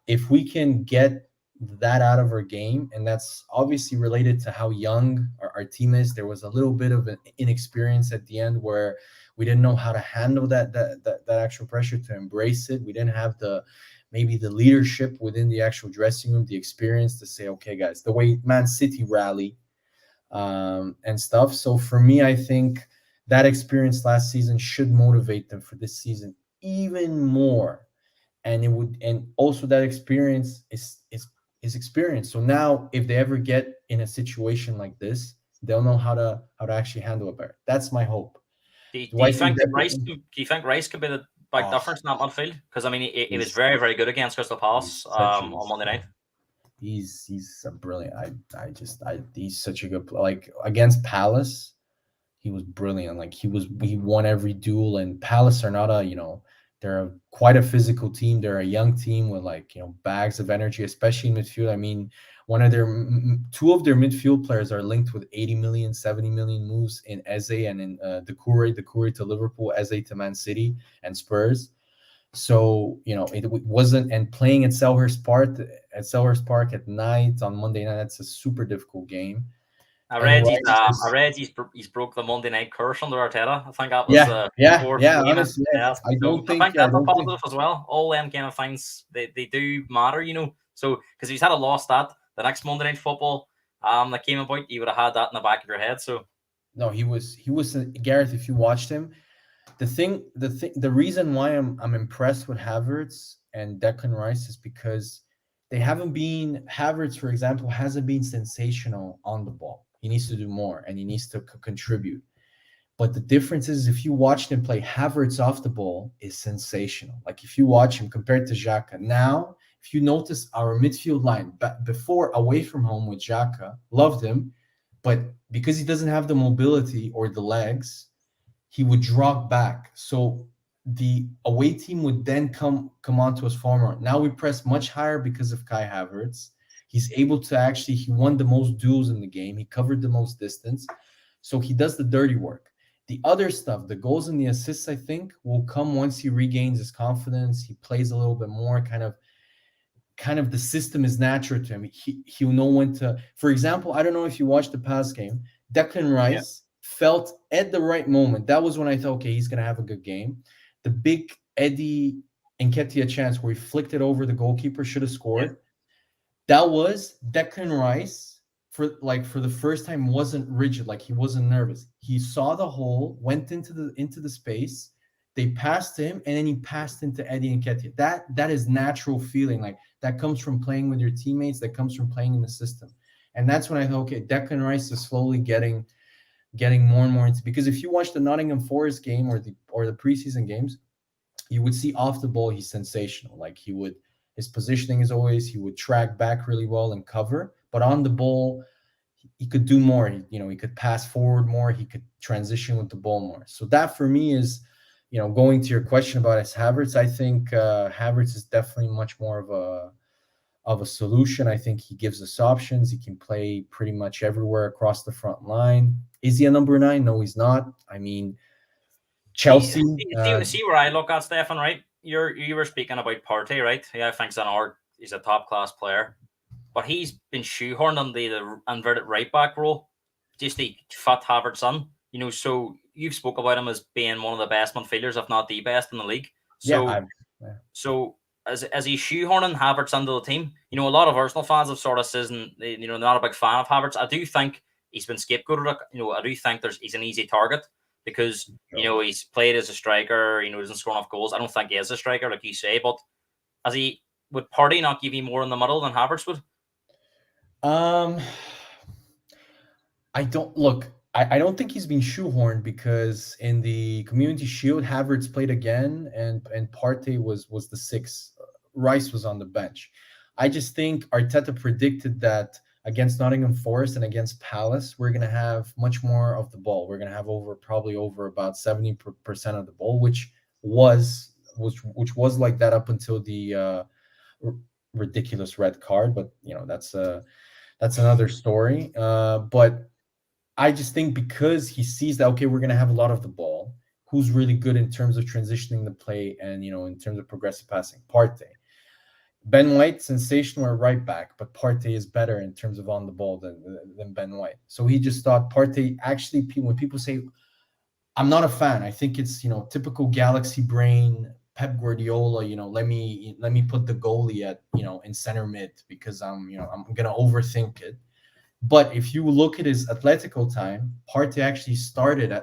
Speaker 3: If we can get that out of our game, and that's obviously related to how young our team is. There was a little bit of an inexperience at the end where we didn't know how to handle that actual pressure, to embrace it. We didn't have the maybe the leadership within the actual dressing room, the experience to say, okay, guys, the way Man City rally and stuff. So for me, I think that experience last season should motivate them for this season even more. And it would, and also that experience is experience. So now if they ever get in a situation like this, they'll know how to actually handle it better. That's my hope.
Speaker 2: Do
Speaker 3: Do I
Speaker 2: you
Speaker 3: think
Speaker 2: think that Rice?
Speaker 3: Declan?
Speaker 2: Do you think Rice could be the big
Speaker 3: Oh,
Speaker 2: difference in that midfield? Because I mean, he was
Speaker 3: he's
Speaker 2: very, very good against Crystal Palace
Speaker 3: he's such a
Speaker 2: on Monday night.
Speaker 3: he's a brilliant. I he's such a good like against Palace. He was brilliant. Like he won every duel. And Palace are not a they're quite a physical team. They're a young team with like bags of energy, especially in midfield. I mean, one of their two of their midfield players are linked with 80 million, 70 million moves in Eze and in Doucouré to Liverpool, Eze to Man City and Spurs. So it wasn't, and playing at Selhurst Park at night on Monday night, that's a super difficult game. And Rice
Speaker 2: I
Speaker 3: is
Speaker 2: read he's broke the Monday night curse under Arteta. I think that was
Speaker 3: yeah, yeah,
Speaker 2: fourth
Speaker 3: yeah.
Speaker 2: game.
Speaker 3: Honestly, yeah.
Speaker 2: Yes. So I think
Speaker 3: I
Speaker 2: that's a
Speaker 3: don't think
Speaker 2: positive as well. All them kind of things they do matter, So because he's had a lost that the next Monday night football that came about, you would have had that in the back of your head. So
Speaker 3: no, he was Gareth. If you watched him, the reason why I'm impressed with Havertz and Declan Rice is because Havertz, for example, hasn't been sensational on the ball. He needs to do more and he needs to contribute. But the difference is, if you watched him play, Havertz off the ball is sensational. Like if you watch him compared to Xhaka. Now, if you notice our midfield line, before away from home with Xhaka, loved him, but because he doesn't have the mobility or the legs, he would drop back. So the away team would then come onto us far more. Now we press much higher because of Kai Havertz. He's able to actually, he won the most duels in the game. He covered the most distance. So he does the dirty work. The other stuff, the goals and the assists, I think, will come once he regains his confidence. He plays a little bit more, kind of the system is natural to him. He'll know when to, for example, I don't know if you watched the past game, Declan
Speaker 2: yeah,
Speaker 3: Rice felt at the right moment. That was when I thought, okay, he's gonna have a good game. The big Eddie Nketiah chance where he flicked it over the goalkeeper, should have
Speaker 2: yeah,
Speaker 3: scored. That was Declan Rice for the first time wasn't rigid, like he wasn't nervous. He saw the hole, went into the space. They passed him, and then he passed into Eddie Nketiah. That is natural feeling, like that comes from playing with your teammates. That comes from playing in the system, and that's when I thought, okay, Declan Rice is slowly getting more and more into, because if you watch the Nottingham Forest game or the preseason games, you would see off the ball he's sensational. Like his positioning is always, he would track back really well and cover, but on the ball he could do more. He could pass forward more. He could transition with the ball more. So that for me is, going to your question about his Havertz. I think Havertz is definitely much more of a solution. I think he gives us options. He can play pretty much everywhere across the front line. Is he a number 9? No, he's not. I mean,
Speaker 2: See,
Speaker 3: Chelsea.
Speaker 2: see where I look at Stefan, right? You were speaking about Partey, right? Yeah, I think he's a top class player, but he's been shoehorned on the inverted right back role, just to fit Havertz on. So you've spoke about him as being one of the best midfielders, if not the best in the league.
Speaker 3: Yeah,
Speaker 2: So so as he's shoehorning Havertz into the team, a lot of Arsenal fans have sort of says, they're not a big fan of Havertz. I do think he's been scapegoated. I do think he's an easy target because he's played as a striker. Doesn't score enough goals. I don't think he is a striker, like you say. But would Partey not give you more in the middle than Havertz would?
Speaker 3: um, I don't look. I don't think he's been shoehorned, because in the Community Shield, Havertz played again, and Partey was the 6. Rice was on the bench. I just think Arteta predicted that against Nottingham Forest and against Palace, we're going to have much more of the ball. We're going to have probably over about 70% of the ball, which was like that up until the ridiculous red card. But that's another story. But I just think because he sees that, okay, we're going to have a lot of the ball, who's really good in terms of transitioning the play and, in terms of progressive passing? Partey. Ben White, sensational at right back, but Partey is better in terms of on the ball than Ben White. So he just thought Partey actually. When people say I'm not a fan, I think it's typical Galaxy brain, Pep Guardiola. Let me put the goalie at in center mid because I'm gonna overthink it. But if you look at his Atletico time, Partey actually started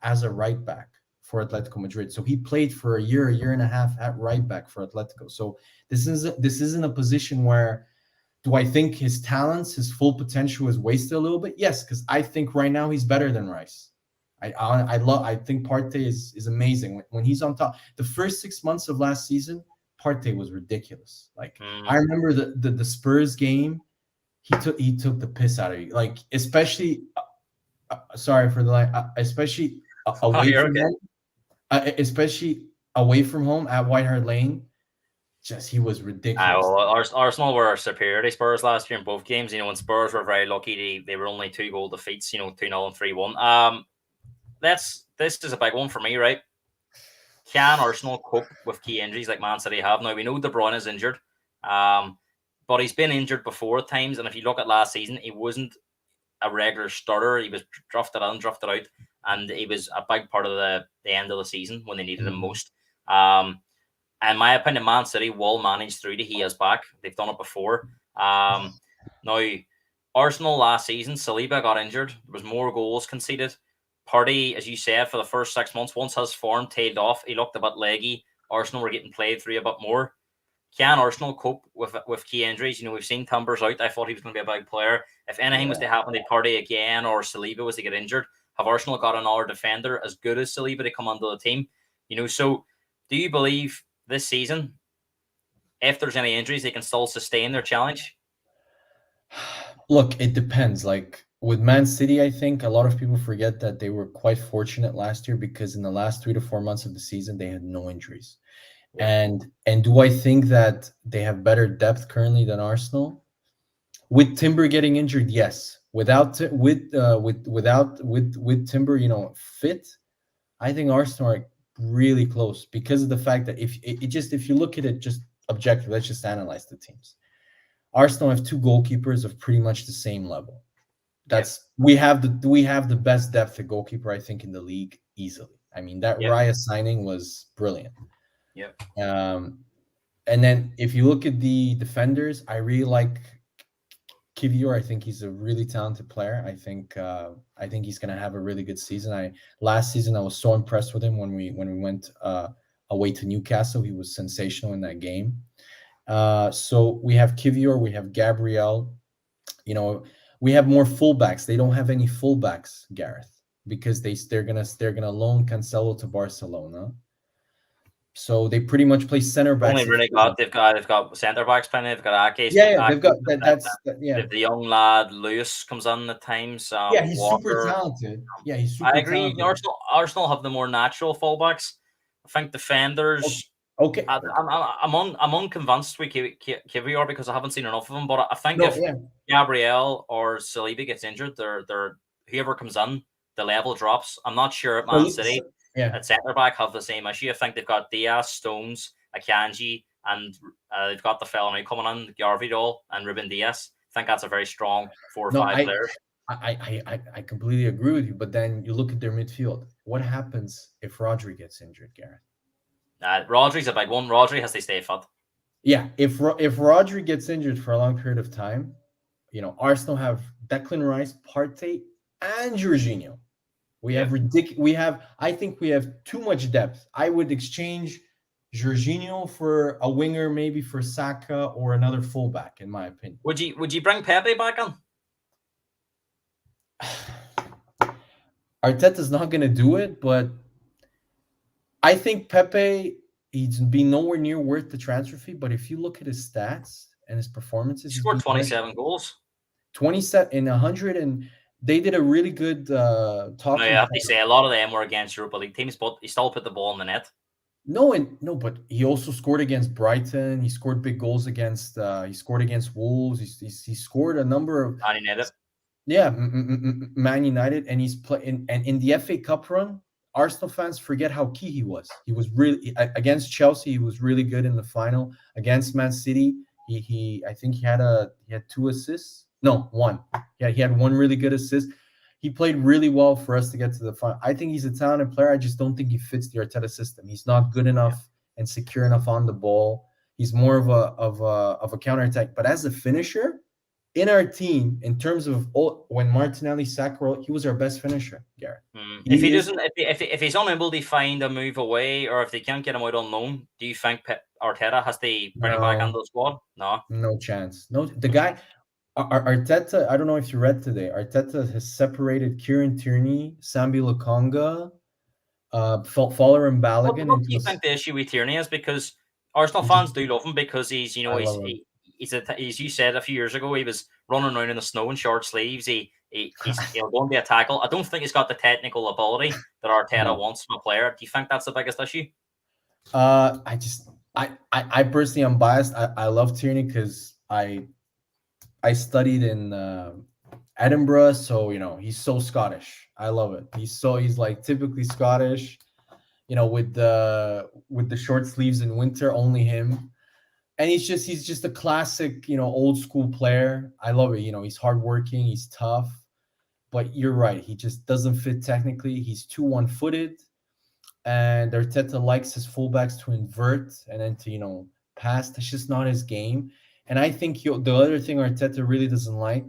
Speaker 3: as a right back for Atletico Madrid. So he played for a year and a half at right back for Atletico. So this isn't a position where do I think his talents, his full potential is wasted a little bit? Yes, because I think right now he's better than Rice. I think Partey is amazing when he's on top. The first 6 months of last season, Partey was ridiculous. Like I remember the Spurs game. He took the piss out of you, like especially sorry for the line, especially away from home, especially away from home at White Hart Lane. Just he was ridiculous.
Speaker 2: Arsenal were superior to Spurs last year in both games. When Spurs were very lucky, they were only 2-goal defeats. 2-0 and 3-1. This is a big one for me, right? Can Arsenal cope with key injuries like Man City have? Now we know De Bruyne is injured. But he's been injured before at times, and if you look at last season, he wasn't a regular starter. He was drafted in, drafted out, and he was a big part of the end of the season when they needed him most. In my opinion, Man City will manage through to he is back. They've done it before. Now, Arsenal last season, Saliba got injured. There was more goals conceded. Partey, as you said, for the first 6 months, once his form tailed off, he looked a bit leggy. Arsenal were getting played through a bit more. Can Arsenal cope with key injuries? We've seen Timbers out. I thought he was going to be a big player. If anything was to happen to Partey again or Saliba was to get injured, have Arsenal got another defender as good as Saliba to come onto the team? So do you believe this season, if there's any injuries, they can still sustain their challenge?
Speaker 3: Look, it depends. Like with Man City, I think a lot of people forget that they were quite fortunate last year because in the last 3 to 4 months of the season, they had no injuries. And do I think that they have better depth currently than Arsenal? With Timber getting injured, yes. Without Timber, fit, I think Arsenal are really close because of the fact that if you look at it just objectively, let's just analyze the teams. Arsenal have 2 goalkeepers of pretty much the same level. We have the best depth at goalkeeper, I think, in the league easily. I mean, that Raya signing was brilliant.
Speaker 2: Yep.
Speaker 3: And then if you look at the defenders, I really like Kivior. I think he's a really talented player. I think he's going to have a really good season. Last season I was so impressed with him when we went away to Newcastle. He was sensational in that game. So we have Kivior, we have Gabriel. We have more fullbacks. They don't have any fullbacks, Gareth, because they're gonna loan Cancelo to Barcelona. So they pretty much play center backs.
Speaker 2: Only really they've got centre backs playing. They've got Ake.
Speaker 3: They've got
Speaker 2: the young lad Lewis comes on at times.
Speaker 3: He's
Speaker 2: Walker.
Speaker 3: super talented. He's super.
Speaker 2: I agree.
Speaker 3: Talented.
Speaker 2: Arsenal have the more natural fullbacks. I think defenders.
Speaker 3: Okay.
Speaker 2: I'm unconvinced with Kivior because I haven't seen enough of him. But I think if Gabriel or Saliba gets injured, they're whoever comes in, the level drops. I'm not sure at Man City. At centre back have the same issue. I think they've got Diaz, Stones, Akanji, and they've got the fella now coming on, Yarvidal and Ruben Diaz. I think that's a very strong 4 or 5 players.
Speaker 3: I completely agree with you, but then you look at their midfield. What happens if Rodri gets injured, Gareth?
Speaker 2: Rodri's a big one. Rodri has to stay fit.
Speaker 3: Yeah, if Rodri gets injured for a long period of time, Arsenal have Declan Rice, Partey, and Jorginho. I think we have too much depth. I would exchange Jorginho for a winger, maybe for Saka or another fullback, in my opinion.
Speaker 2: Would you bring Pepe back on?
Speaker 3: Arteta's not going to do it, but I think Pepe, he's been nowhere near worth the transfer fee. But if you look at his stats and his performances,
Speaker 2: he scored 27 goals.
Speaker 3: 27 in 100 and they did a really good talking.
Speaker 2: I have to say a lot of them were against Europa League teams, but he still put the ball in the net.
Speaker 3: No, but he also scored against Brighton. He scored big goals against. He scored against Wolves. He scored a number of.
Speaker 2: Man United.
Speaker 3: Yeah, Man United, and he's playing. And in the FA Cup run, Arsenal fans forget how key he was. He was really against Chelsea. He was really good in the final against Man City. He I think he had 2 assists. No, one. Yeah, he had one really good assist. He played really well for us to get to the final. I think he's a talented player. I just don't think he fits the Arteta system. He's not good enough and secure enough on the ball. He's more of a counterattack. But as a finisher, in our team, in terms of when Martinelli Sacco, he was our best finisher, Gareth.
Speaker 2: If he doesn't, if he's unable to find a move away, or if they can't get him out on loan, do you think Arteta has to bring him back into the squad?
Speaker 3: No chance. No, the guy Arteta. I don't know if you read today. Arteta has separated Kieran Tierney, Sambi Lokonga, Fowler and Balogun.
Speaker 2: What do you think the issue with Tierney is? Because Arsenal fans do love him because he's as you said a few years ago, he was running around in the snow in short sleeves. He's going to be a tackle. I don't think he's got the technical ability that Arteta wants from a player. Do you think that's the biggest issue?
Speaker 3: I personally am biased. I love Tierney because I studied in Edinburgh, so he's so Scottish. I love it. He's like typically Scottish. With the short sleeves in winter, only him. And he's just a classic, old school player. I love it. He's hardworking, he's tough. But you're right, he just doesn't fit technically. He's too one-footed. And Arteta likes his fullbacks to invert and then to, pass. That's just not his game. And I think the other thing Arteta really doesn't like,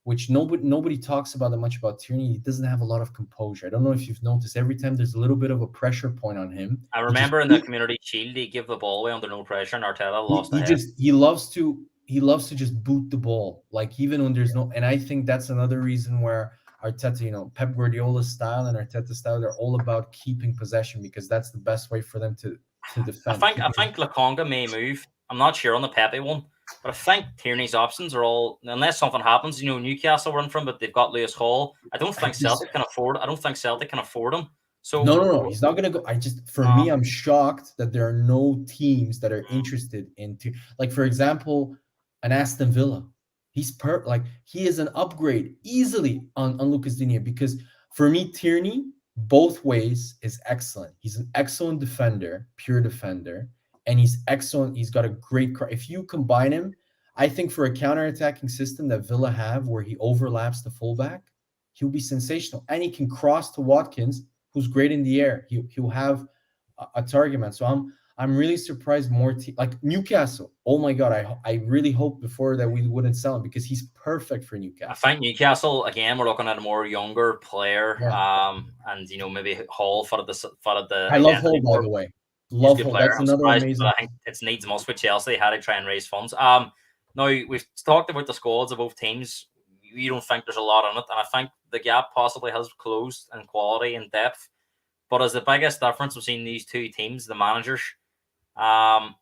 Speaker 3: which nobody talks about that much about Tierney, he doesn't have a lot of composure. I don't know if you've noticed, every time there's a little bit of a pressure point on him.
Speaker 2: I remember in the Community Shield, he gave the ball away under no pressure, and Arteta lost the head.
Speaker 3: He loves to just boot the ball, like even when there's no. And I think that's another reason where Arteta, Pep Guardiola's style and Arteta's style, they're all about keeping possession because that's the best way for them to defend.
Speaker 2: I think Lokonga may move. I'm not sure on the Pepe one. But I think Tierney's options are all, unless something happens, Newcastle run from, but they've got Lewis Hall. I don't think Celtic can afford him. So
Speaker 3: no, he's not gonna go. Me, I'm shocked that there are no teams that are interested in like, for example, an Aston Villa. He is an upgrade easily on Lucas Digne, because for me, Tierney both ways is excellent. He's an excellent defender, pure defender. And he's excellent. He's got a great. If you combine him, I think for a counter-attacking system that Villa have, where he overlaps the fullback, he'll be sensational. And he can cross to Watkins, who's great in the air. He'll have a target man. So I'm really surprised more like Newcastle. Oh my God, I really hoped before that we wouldn't sell him because he's perfect for Newcastle.
Speaker 2: I think Newcastle again, we're looking at a more younger player, and maybe Hall for the.
Speaker 3: I love Hall, by the way. Love Hall. That's another amazing.
Speaker 2: I think it needs most with Chelsea. How to try and raise funds. Now we've talked about the squads of both teams. You don't think there's a lot on it, and I think the gap possibly has closed in quality and depth. But as the biggest difference between these two teams, the managers, Arteta,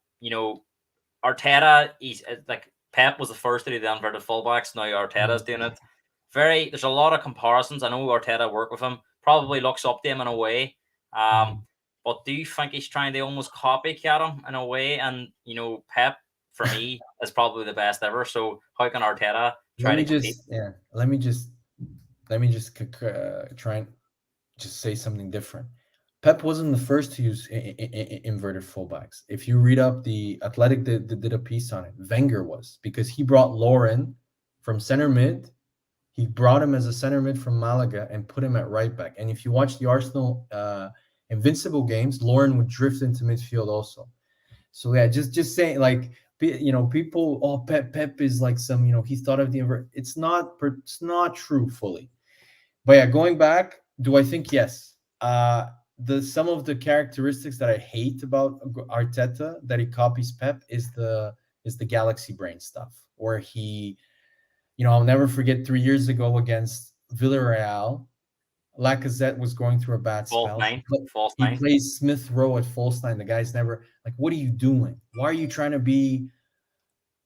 Speaker 2: he's like Pep was the first to do the inverted fullbacks. Now Arteta's doing it. There's a lot of comparisons. I know Arteta worked with him. Probably looks up to him in a way. But do you think he's trying to almost copycat him in a way? And Pep for me is probably the best ever. So how can Arteta try to compete?
Speaker 3: Let me just try and just say something different. Pep wasn't the first to use inverted fullbacks. If you read up, the Athletic did a piece on it. Wenger was, because he brought Lauren from center mid. He brought him as a center mid from Malaga and put him at right back. And if you watch the Arsenal Invincible games, Lauren would drift into midfield also. So just saying, like, people, Pep is like some, he thought of the invert. It's not true fully. But going back, do I think yes? Some of the characteristics that I hate about Arteta that he copies Pep is the galaxy brain stuff, where he, I'll never forget 3 years ago against Villarreal. Lacazette was going through a bad spell. He plays Smith Rowe at false nine. The guy's never like, what are you doing? Why are you trying to be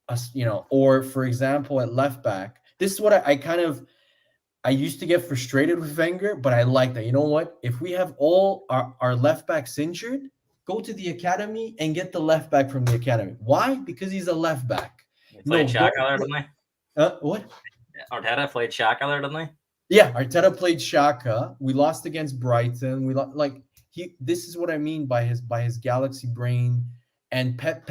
Speaker 3: us? Or for example, at left back, this is what I used to get frustrated with Wenger, but I like that. You know what? If we have all our left backs injured, go to the academy and get the left back from the academy. Why? Because he's a left back.
Speaker 2: Played Shaq there, didn't he?
Speaker 3: What?
Speaker 2: Arteta played Shaq there, didn't he?
Speaker 3: Yeah, Arteta played Shaka. We lost against Brighton. Like he. This is what I mean by his galaxy brain. And Pep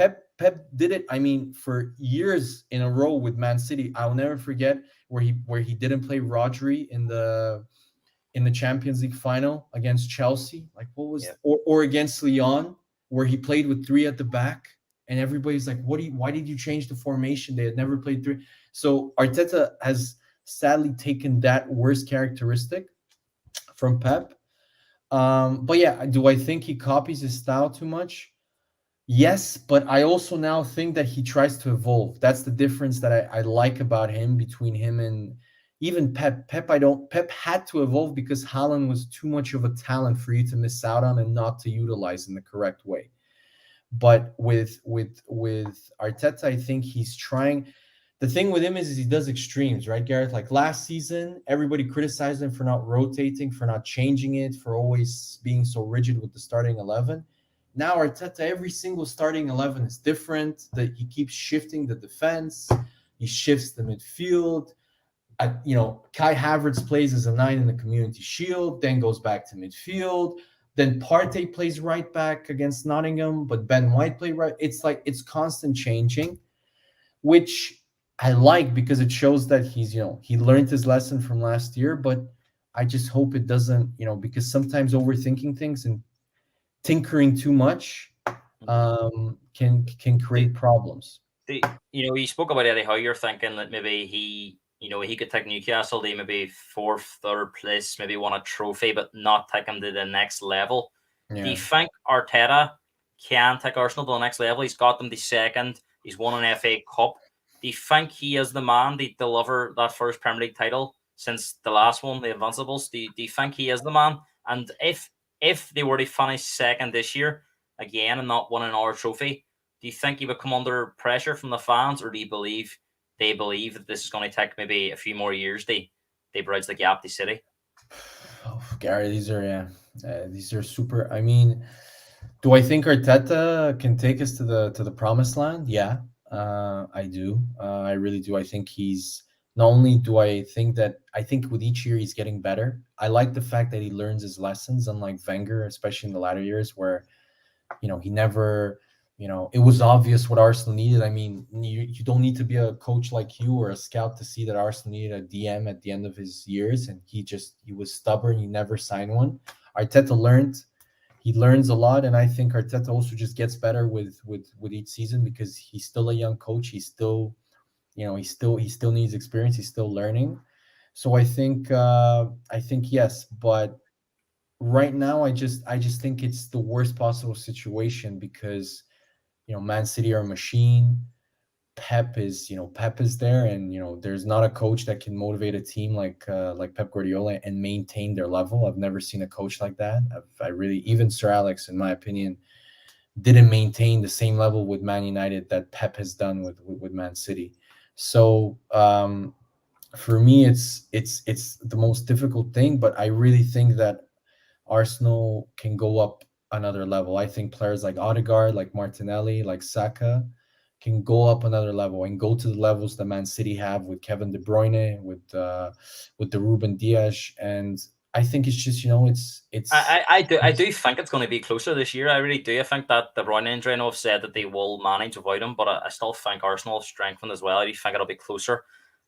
Speaker 3: did it. I mean, for years in a row with Man City. I'll never forget where he didn't play Rodri in the Champions League final against Chelsea. Like what was
Speaker 2: Yeah.
Speaker 3: or against Lyon where he played with three at the back, and everybody's like, why did you change the formation? They had never played three. So Arteta has sadly taken that worst characteristic from Pep. But yeah, do I think he copies his style too much? Yes, but I also now think that he tries to evolve. That's the difference that I like about him between him and even Pep. Pep had to evolve because Haaland was too much of a talent for you to miss out on and not to utilize in the correct way. But with Arteta, I think he's trying. The thing with him is he does extremes, right, Gareth? Like last season, everybody criticized him for not rotating, for not changing it, for always being so rigid with the starting 11. Now Arteta, every single starting 11 is different. That he keeps shifting the defense, he shifts the midfield. Kai Havertz plays as a 9 in the Community Shield, then goes back to midfield. Then Partey plays right back against Nottingham, but Ben White played right. It's like it's constant changing, which I like because it shows that he learned his lesson from last year. But I just hope it doesn't, because sometimes overthinking things and tinkering too much can create problems.
Speaker 2: You spoke about Eddie Howe. You're thinking that maybe he could take Newcastle to maybe fourth, third place, maybe won a trophy, but not take him to the next level.
Speaker 3: Yeah.
Speaker 2: Do you think Arteta can take Arsenal to the next level? He's got them to second. He's won an FA Cup. Do you think he is the man to deliver that first Premier League title since the last one, the Invincibles? Do you think he is the man? And if they were to finish second this year again and not win another trophy, do you think he would come under pressure from the fans, or do you believe they believe that this is going to take maybe a few more years to bridge the gap to City?
Speaker 3: Oh, Gary, these are super. I mean, do I think Arteta can take us to the promised land? Yeah, I do. I really do. I think he's not only do I think with each year he's getting better. I like the fact that he learns his lessons, unlike Wenger, especially in the latter years where he never. It was obvious what Arsenal needed. I mean, you don't need to be a coach like you or a scout to see that Arsenal needed a DM at the end of his years, and he was stubborn. He never signed one. Arteta learned. He learns a lot, and I think Arteta also just gets better with each season because he's still a young coach. He's still, he still needs experience. He's still learning. So I think yes, but right now I just think it's the worst possible situation because Man City are a machine. Pep is there, and there's not a coach that can motivate a team like Pep Guardiola and maintain their level. I've never seen a coach like that. Even Sir Alex, in my opinion, didn't maintain the same level with Man United that Pep has done with Man City. So for me, it's the most difficult thing. But I really think that Arsenal can go up another level. I think players like Odegaard, like Martinelli, like Saka can go up another level and go to the levels that Man City have with Kevin De Bruyne, with the Ruben Dias, and I think it's just it's.
Speaker 2: I do think it's going to be closer this year. I really do. I think that De Bruyne injury, I know have said that they will manage without him, but I still think Arsenal have strengthened as well. I do think it'll be closer.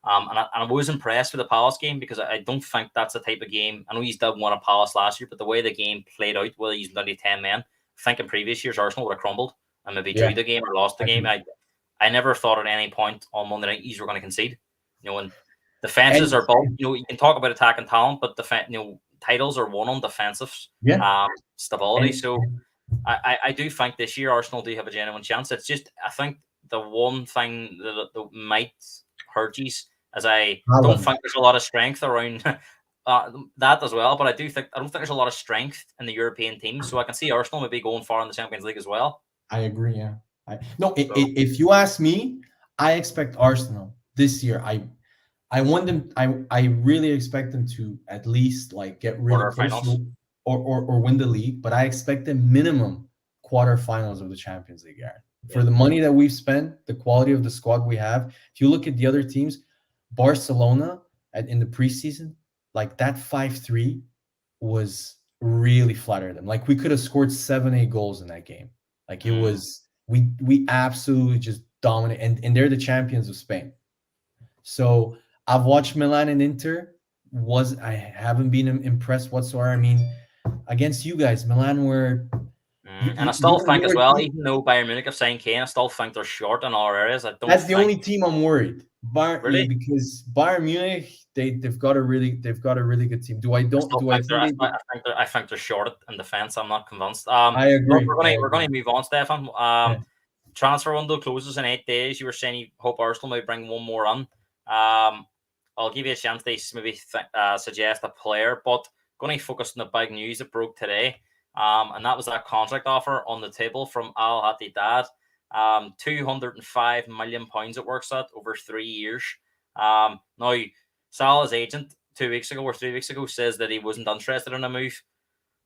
Speaker 2: And I was impressed with the Palace game because I don't think that's the type of game. I know he's done one at Palace last year, but the way the game played out, whether he's only 10 men, I think in previous years Arsenal would have crumbled and maybe drew the game or lost the game. I never thought at any point on Monday night he's were going to concede. And defenses are both. You can talk about attack and talent, but titles are won on defensive stability. So I do think this year Arsenal do have a genuine chance. It's just I think the one thing that might hurt you as I don't think there's a lot of strength around that as well. But I don't think there's a lot of strength in the European teams. So I can see Arsenal maybe going far in the Champions League as well.
Speaker 3: I agree. Yeah. If you ask me, I expect Arsenal this year. I want them. I really expect them to at least get really close or win the league. But I expect them minimum quarterfinals of the Champions League. For the money that we've spent, the quality of the squad we have. If you look at the other teams, Barcelona in the preseason, like that 5-3 was really flattered them. Like we could have scored 7-8 goals in that game. Like it was we absolutely just dominate, and they're the champions of Spain. So I've watched Milan and Inter. I haven't been impressed whatsoever. I mean, against you guys, Milan were
Speaker 2: And I still think as well, even though Bayern Munich have signed Kane, I still think they're short in all areas. I don't.
Speaker 3: That's the
Speaker 2: think,
Speaker 3: only team I'm worried.
Speaker 2: Really?
Speaker 3: Because Bayern Munich, they've got a really good team.
Speaker 2: I think they're short in defense. I'm not convinced.
Speaker 3: I agree.
Speaker 2: We're going to move on, Stefan. Transfer window closes in 8 days. You were saying you hope Arsenal might bring one more on. I'll give you a chance to maybe suggest a player, but going to focus on the big news that broke today. And that was that contract offer on the table from Al Hattadad. £205 million it works out over 3 years. Now, Salah's agent 2 weeks ago or 3 weeks ago says that he wasn't interested in a move.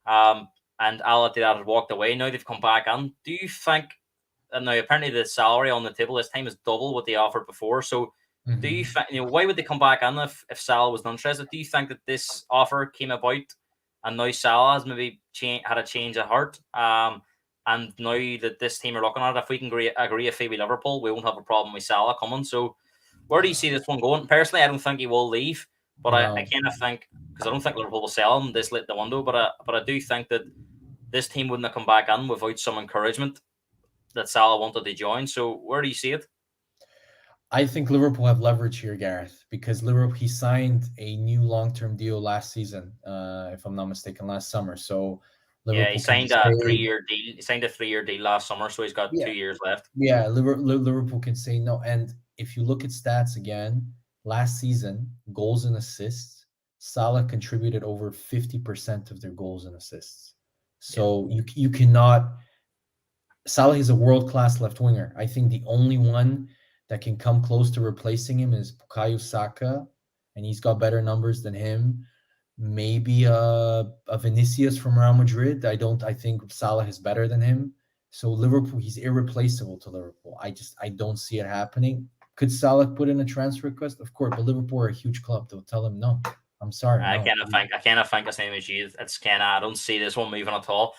Speaker 2: And Al Hattadad had walked away. Now they've come back in. Do you think, and now apparently the salary on the table this time is double what they offered before. So do you think, why would they come back in if Salah wasn't interested? Do you think that this offer came about and now Salah has maybe had a change of heart? And now that this team are looking at it, if we can agree a fee with Liverpool, we won't have a problem with Salah coming. So where do you see this one going? Personally, I don't think he will leave, but I kind of think, because I don't think Liverpool will sell him this late in the window, but I do think that this team wouldn't have come back in without some encouragement that Salah wanted to join. So where do you see it?
Speaker 3: I think Liverpool have leverage here, Gareth, because Liverpool, he signed a new long-term deal last season, if I'm not mistaken, last summer. So Liverpool
Speaker 2: he signed a 3-year deal. He signed a 3-year deal last summer, so he's got 2 years left.
Speaker 3: Yeah, Liverpool can say no. And if you look at stats again, last season, goals and assists, Salah contributed over 50% of their goals and assists. So you cannot. Salah is a world-class left winger. I think the only one that can come close to replacing him is Bukayo Saka, and he's got better numbers than him. Maybe a Vinicius from Real Madrid. I think Salah is better than him. So Liverpool, he's irreplaceable to Liverpool. I don't see it happening. Could Salah put in a transfer request? Of course, but Liverpool are a huge club. They'll tell him no. I'm sorry.
Speaker 2: I kind of think the same as you. It's kind of, I don't see this one moving at all.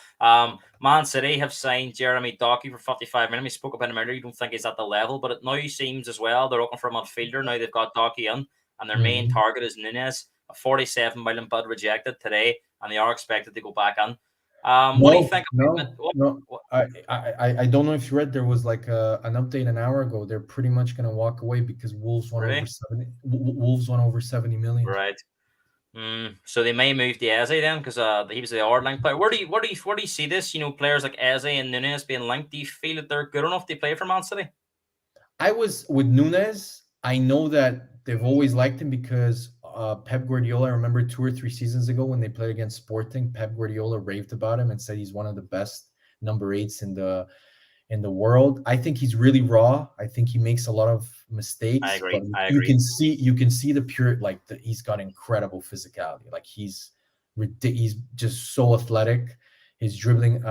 Speaker 2: Man City have signed Jeremy Doku for 55 million. We spoke about him earlier. You don't think he's at the level, but it now seems as well they're looking for a midfielder. Now they've got Doku in, and their main target is Nunes. A 47 million bid rejected today, and they are expected to go back in. What do you think?
Speaker 3: I don't know if you read. There was like an update an hour ago. They're pretty much going to walk away because Wolves won over 70. Wolves won over 70 million.
Speaker 2: Right. So they may move to Eze then, because he was the odd link player. Where do you see this? Players like Eze and Nunes being linked. Do you feel that they're good enough to play for Man City?
Speaker 3: I was with Nunes. I know that they've always liked him because Pep Guardiola. I remember 2 or 3 seasons ago when they played against Sporting, Pep Guardiola raved about him and said he's one of the best number 8s in the world. I think he's really raw. I think he makes a lot of mistakes.
Speaker 2: I agree.
Speaker 3: You can see the pure, he's got incredible physicality. Like he's just so athletic. His dribbling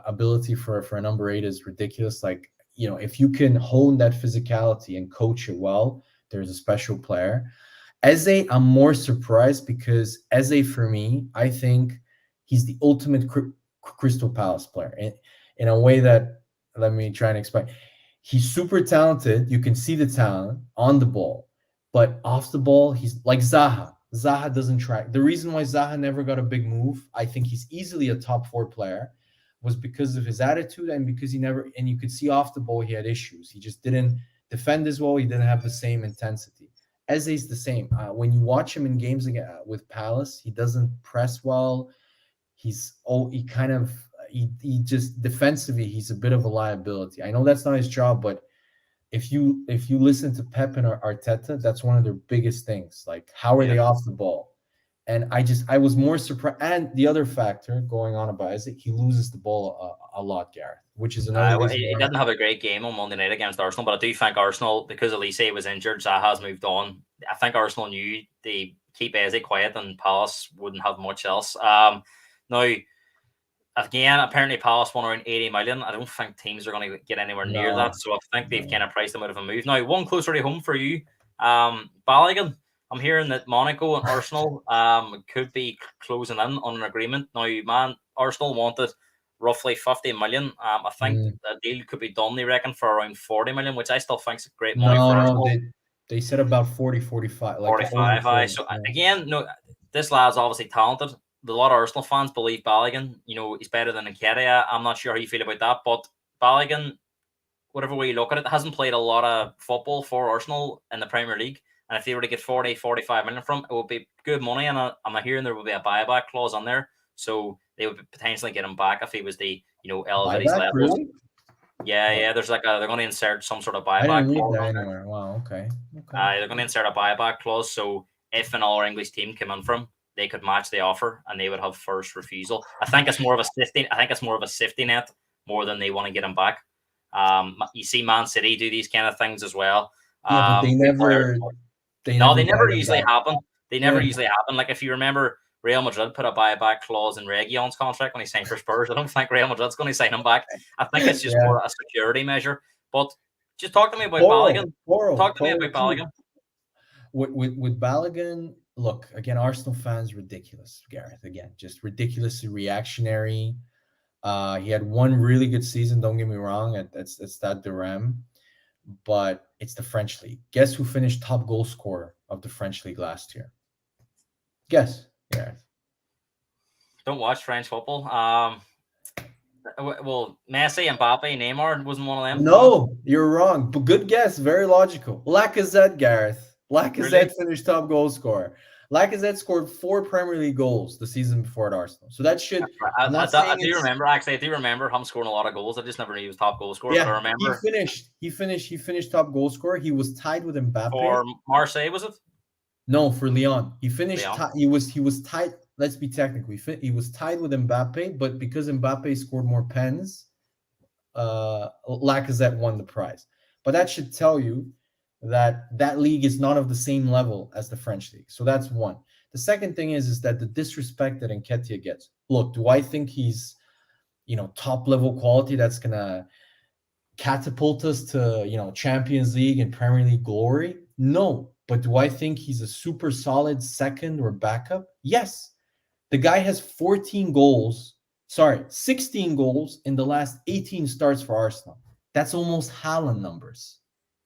Speaker 3: ability for a number 8 is ridiculous. Like, if you can hone that physicality and coach it well, there's a special player. Eze, I'm more surprised because Eze, for me, I think he's the ultimate Crystal Palace player in a way that, let me try and explain. He's super talented. You can see the talent on the ball, but off the ball, he's like Zaha. Zaha doesn't try. The reason why Zaha never got a big move, I think he's easily a top 4 player, was because of his attitude and because and you could see off the ball he had issues. He just didn't defend as well. He didn't have the same intensity. Eze's the same. When you watch him in games with Palace, he doesn't press well. He just defensively, he's a bit of a liability. I know that's not his job, but if you listen to Pep and Arteta, that's one of their biggest things. Like, how are they off the ball? And I was more surprised. And the other factor going on about Isaac, he loses the ball a lot, Gareth, which is another reason.
Speaker 2: He didn't have a great game on Monday night against Arsenal, but I do think Arsenal, because Elise was injured, Zaha's moved on. I think Arsenal knew they keep Eze quiet and Palace wouldn't have much else. Now, again, apparently Palace won around 80 million. I don't think teams are going to get anywhere near that, so I think they've kind of priced them out of a move. Now, one closer to home for you, Balogun. I'm hearing that Monaco and Arsenal could be closing in on an agreement. Now, man, Arsenal wanted roughly 50 million. I think
Speaker 3: Mm.
Speaker 2: the deal could be done, they reckon, for around 40 million, which I still think is great money
Speaker 3: No,
Speaker 2: for
Speaker 3: no,
Speaker 2: Arsenal.
Speaker 3: they said about 40, 45, like over
Speaker 2: 45.
Speaker 3: 40.
Speaker 2: So
Speaker 3: Yeah.
Speaker 2: again, no, this lad's obviously talented. A lot of Arsenal fans believe Balogun, he's better than Nketiah. I'm not sure how you feel about that, but Balogun, whatever way you look at it, hasn't played a lot of football for Arsenal in the Premier League. And if they were to get 40, 45 million from him, it would be good money. And I'm hearing there will be a buyback clause on there. So they would potentially get him back if he was the, elevate his
Speaker 3: Buyback,
Speaker 2: levels.
Speaker 3: really?
Speaker 2: Yeah. There's they're going to insert some sort of
Speaker 3: I
Speaker 2: buyback
Speaker 3: didn't read
Speaker 2: clause
Speaker 3: that
Speaker 2: on there.
Speaker 3: anywhere. Wow, okay.
Speaker 2: They're going to insert a buyback clause. So if an all English team came in from, they could match the offer and they would have first refusal. I think it's more of a safety net more than they want to get him back. You see Man City do these kind of things as well.
Speaker 3: Yeah, but they never
Speaker 2: Usually happen. They never usually happen. Like if you remember, Real Madrid put a buyback clause in Reguilon's contract when he signed for Spurs. I don't think Real Madrid's going to sign him back. I think it's just more a security measure. But just talk to me about Balogun. Talk to me about Balogun.
Speaker 3: With Balogun, look, again, Arsenal fans, ridiculous, Gareth. Again, just ridiculously reactionary. He had one really good season, don't get me wrong, at Stade de Reims, but it's the French league. Guess who finished top goal scorer of the French league last year? Guess, Gareth.
Speaker 2: Don't watch French football. Well, Messi, Mbappe, Neymar wasn't one of them.
Speaker 3: No, you're wrong. But good guess, very logical. Lacazette, Gareth. Lacazette finished top goal scorer. Lacazette scored 4 Premier League goals the season before at Arsenal. So that should.
Speaker 2: I do remember him scoring a lot of goals. I just never knew he was top goal scorer.
Speaker 3: Yeah,
Speaker 2: but I remember
Speaker 3: he finished top goal scorer. He was tied with Mbappe.
Speaker 2: For Marseille, was it?
Speaker 3: No, for Lyon. He finished. He was tied. Let's be technical. He was tied with Mbappe, but because Mbappe scored more pens, Lacazette won the prize. But that should tell you that league is not of the same level as the French league. So that's one. The second thing is that the disrespect that Nketiah gets. Look, do I think he's, top level quality that's gonna catapult us to, Champions League and Premier League glory? No. But do I think he's a super solid second or backup? Yes. The guy has 16 goals in the last 18 starts for Arsenal. That's almost Haaland numbers.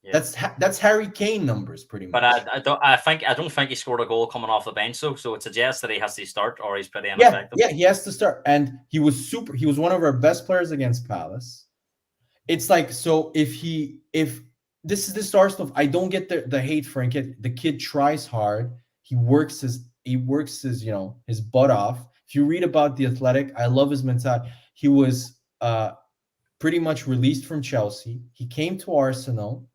Speaker 3: Yeah. That's Harry Kane numbers, pretty much.
Speaker 2: But I don't think he scored a goal coming off the bench, so it suggests that he has to start or he's pretty ineffective.
Speaker 3: Yeah, he has to start, and he was one of our best players against Palace. It's like, so if this is this Arsenal, I don't get the hate for him. The kid tries hard. He works his his butt off. If you read about the Athletic, I love his mentality. He was pretty much released from Chelsea. He came to Arsenal.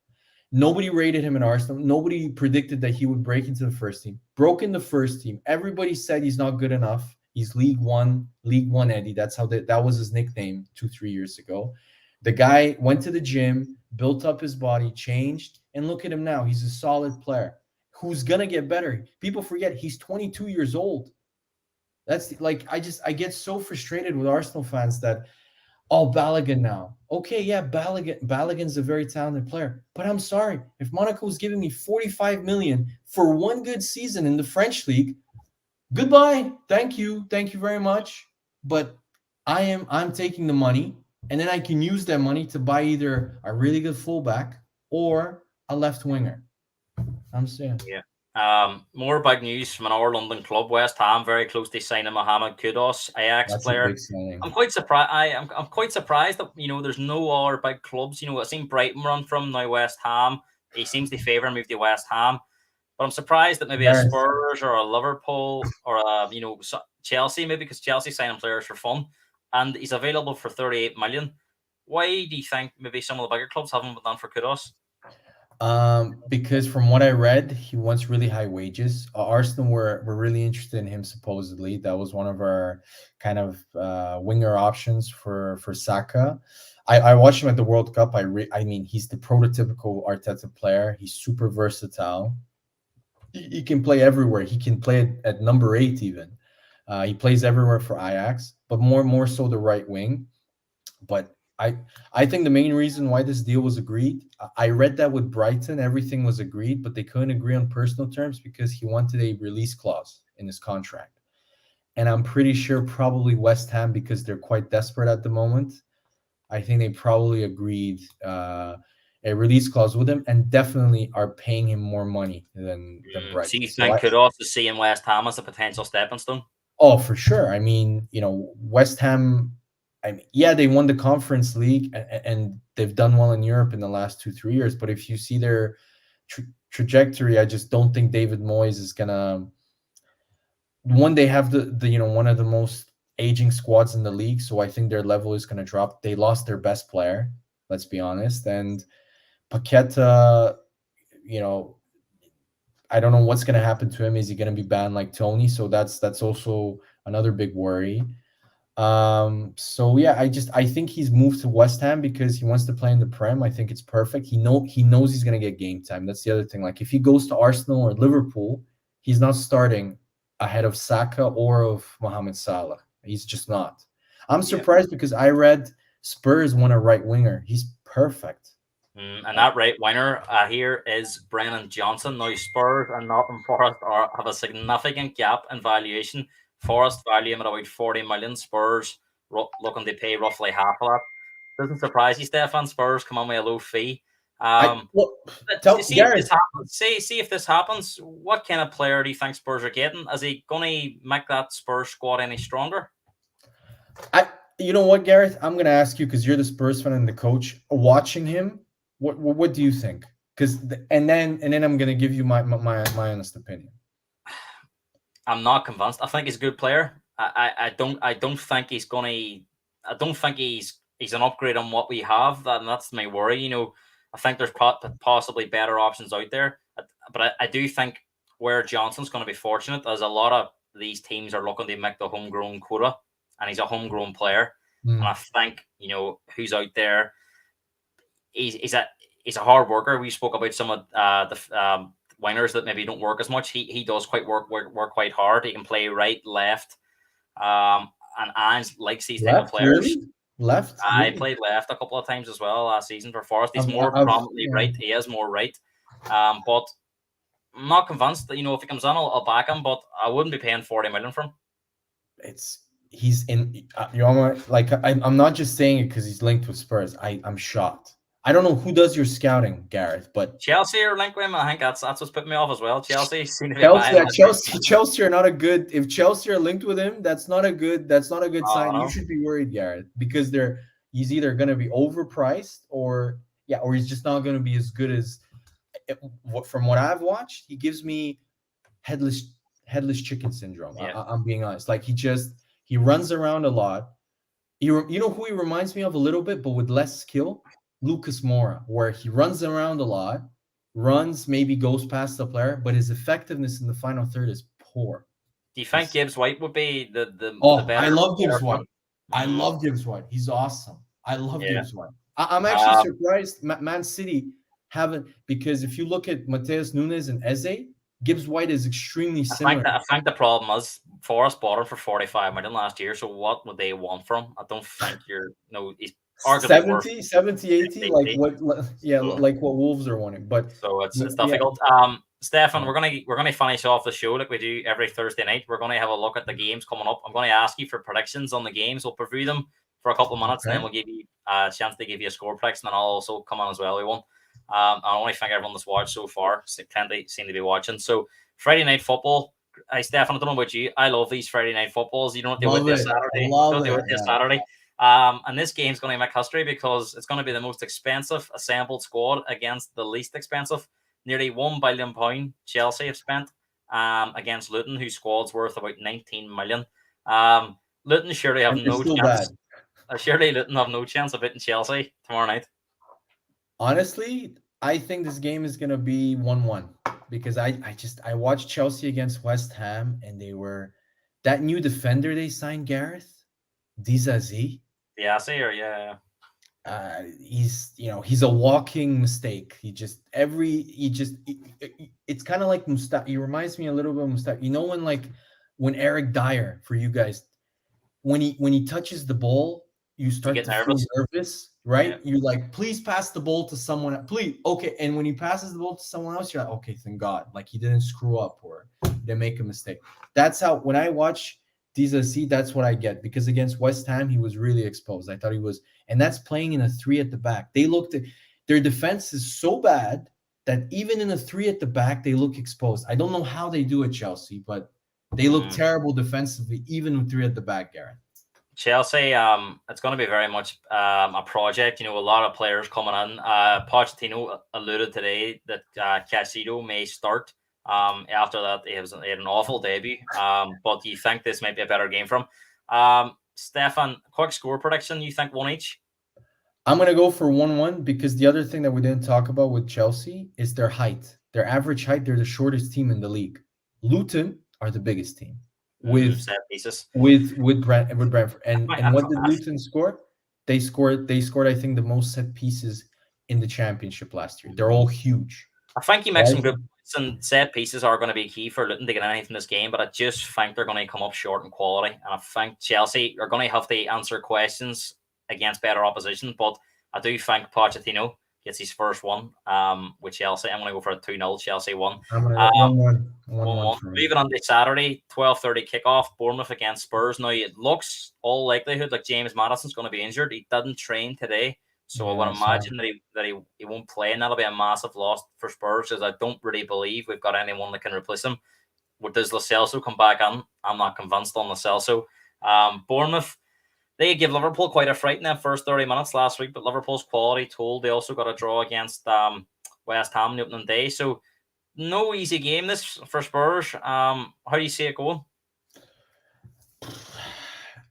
Speaker 3: Nobody rated him in Arsenal. Nobody predicted that he would break into the first team. Broke in the first team. Everybody said he's not good enough. He's League One Eddie. That's how that was his nickname 2-3 years ago. The guy went to the gym, built up his body, changed, and look at him now. He's a solid player who's gonna get better. People forget he's 22 years old. That's like I get so frustrated with Arsenal fans that, oh, Balogun now. Okay, yeah, Balogun's a very talented player. But I'm sorry, if Monaco is giving me 45 million for one good season in the French league, goodbye. Thank you very much. But I'm taking the money, and then I can use that money to buy either a really good fullback or a left winger. I'm saying.
Speaker 2: Yeah. More big news from another London club, West Ham, very close to signing Mohamed Kudus, Ajax player.
Speaker 3: I'm
Speaker 2: quite surprised. I'm quite surprised that there's no other big clubs. I've seen Brighton run from now West Ham. He seems to favour move to West Ham, but I'm surprised that maybe a Spurs or a Liverpool or a Chelsea, maybe because Chelsea signing players for fun, and he's available for 38 million. Why do you think maybe some of the bigger clubs haven't been done for Kudus?
Speaker 3: Because from what I read, he wants really high wages. Arsenal were really interested in him, supposedly. That was one of our kind of winger options for Saka. I watched him at the World Cup. I mean, he's the prototypical Arteta player. He's super versatile. He can play everywhere. He can play at number 8 even. He plays everywhere for Ajax, but more so the right wing. But I think the main reason why this deal was agreed, I read that with Brighton, everything was agreed, but they couldn't agree on personal terms because he wanted a release clause in his contract. And I'm pretty sure probably West Ham, because they're quite desperate at the moment, I think they probably agreed a release clause with him, and definitely are paying him more money than
Speaker 2: So
Speaker 3: Brighton.
Speaker 2: you
Speaker 3: So
Speaker 2: think Kudus is seeing West Ham as a potential stepping stone?
Speaker 3: oh, for sure. I mean, West Ham. I mean, yeah, they won the Conference League, and they've done well in Europe in the last 2-3 years. But if you see their trajectory, I just don't think David Moyes is gonna. One, they have the one of the most aging squads in the league, so I think their level is gonna drop. They lost their best player, let's be honest, and Paqueta, you know, I don't know what's going to happen to him. Is he going to be banned like Tony? So that's also another big worry. So yeah, I think he's moved to West Ham because he wants to play in the Prem. I think it's perfect. He knows he's going to get game time. That's the other thing. Like if he goes to Arsenal or Liverpool, he's not starting ahead of Saka or of Mohamed Salah. He's just not. I'm surprised because I read Spurs want a right winger. He's perfect.
Speaker 2: And that right winger here is Brennan Johnson. Now Spurs and Nottingham Forest have a significant gap in valuation. Forest value him at about 40 million. Spurs looking to pay roughly half of that. Doesn't surprise you, Stefan. Spurs come on with a low fee. See if this happens. What kind of player do you think Spurs are getting? Is he going to make that Spurs squad any stronger?
Speaker 3: You know what, Gareth? I'm going to ask you because you're the Spurs fan and the coach. Watching him, what do you think? And then I'm going to give you my honest opinion.
Speaker 2: I'm not convinced. I think he's a good player. I don't think he's going to. I don't think he's an upgrade on what we have. That's my worry. I think there's possibly better options out there. But I do think where Johnson's going to be fortunate is a lot of these teams are looking to make the homegrown quota, and he's a homegrown player. And I think who's out there. He's a hard worker. We spoke about some of the wingers that maybe don't work as much. He does work quite hard. He can play right, left, and Ange likes these type of players.
Speaker 3: Really? Left?
Speaker 2: I played left a couple of times as well last season for Forest. He's more prominently right. He is more right, but I'm not convinced that if he comes on, I'll back him. But I wouldn't be paying 40 million for him.
Speaker 3: He's in. I'm not just saying it because he's linked with Spurs. I'm shocked. I don't know who does your scouting, Gareth, but
Speaker 2: Chelsea are linked with him. I think that's what's putting me off as well. Chelsea
Speaker 3: Chelsea are not a good. If Chelsea are linked with him, that's not a good sign. You should be worried, Gareth, because he's either going to be overpriced or he's just not going to be as good as. From what I've watched, he gives me headless chicken syndrome. Yeah. I'm being honest. Like he runs around a lot. You know who he reminds me of a little bit, but with less skill. Lucas Moura, where he runs around a lot, maybe goes past the player, but his effectiveness in the final third is poor.
Speaker 2: Do you think Gibbs White would be the better?
Speaker 3: I love Gibbs White. I love Gibbs White. He's awesome. I love Gibbs White. I'm actually surprised Man City haven't, because if you look at Mateus Nunes and Eze, Gibbs White is extremely similar.
Speaker 2: I think the problem is Forest bought him for 45 million last year. So what would they want from him? I don't think he's
Speaker 3: 70, 80, like what Wolves are wanting. But
Speaker 2: so it's difficult. Stefan, we're gonna finish off the show like we do every Thursday night. We're gonna have a look at the games coming up. I'm gonna ask you for predictions on the games. We'll preview them for a couple of minutes, and then we'll give you a chance to give you a score prediction, and I'll also come on as well. We won't. I only think everyone that's watched so far seem to be watching. So Friday night football. Stefan, I don't know about you. I love these Friday night footballs. You don't do it this Saturday. And this game's going to make history because it's going to be the most expensive assembled squad against the least expensive. Nearly £1 billion Chelsea have spent against Luton, whose squad's worth about 19 million. Luton surely have no chance. Surely Luton have no chance of beating Chelsea tomorrow night.
Speaker 3: Honestly, I think this game is going to be 1-1 because I watched Chelsea against West Ham, and they were that new defender they signed, Gareth Dizazi.
Speaker 2: He's
Speaker 3: a walking mistake. It's kind of like Mustafi. He reminds me a little bit of Mustafi. When Eric Dyer, for you guys, when he touches the ball, you
Speaker 2: You
Speaker 3: start
Speaker 2: get
Speaker 3: to feel
Speaker 2: nervous.
Speaker 3: nervous,
Speaker 2: Yeah.
Speaker 3: right? You're like, please pass the ball to someone. Please, okay. And when he passes the ball to someone else, you're like, okay, thank God, like he didn't screw up or he didn't make a mistake. That's how when I watch DZC, that's what I get because against West Ham, he was really exposed. I thought he was, and that's playing in a three at the back. They looked at their defense is so bad that even in a three at the back, they look exposed. I don't know how they do it, Chelsea, but they look
Speaker 2: Mm.
Speaker 3: terrible defensively, even with three at the back, Gareth.
Speaker 2: Chelsea, it's going to be very much a project. You know, a lot of players coming in. Pochettino alluded today that Casido may start. After that, he had an awful debut. But you think this might be a better game for him? Stefan, quick score prediction. You think one each?
Speaker 3: I'm going to go for 1-1 because the other thing that we didn't talk about with Chelsea is their height. Their average height, they're the shortest team in the league. Luton are the biggest team with
Speaker 2: Set pieces.
Speaker 3: with Brentford.
Speaker 2: I,
Speaker 3: And what did Luton score? They scored I think the most set pieces in the championship last year. They're all huge.
Speaker 2: I think you make
Speaker 3: Right?
Speaker 2: some good points, and set pieces are going to be key for Luton to get anything from this game, but I just think they're going to come up short in quality. And I think Chelsea are going to have to answer questions against better opposition. But I do think Pochettino gets his first one with Chelsea. I'm going to go for a 2-0 Chelsea 1.
Speaker 3: I'm going to 1-1.
Speaker 2: 1-1.
Speaker 3: 1-1 for me.
Speaker 2: Moving on to Saturday, 12:30 kickoff, Bournemouth against Spurs. Now, it looks all likelihood like James Maddison's going to be injured. He didn't train today. So I would imagine that he won't play, and that'll be a massive loss for Spurs because I don't really believe we've got anyone that can replace him. Does Lo Celso come back in? I'm not convinced on Lo Celso. Bournemouth, they gave Liverpool quite a fright in their first 30 minutes last week, but Liverpool's quality told. They also got a draw against West Ham the opening day. So no easy game this for Spurs. How do you see it going?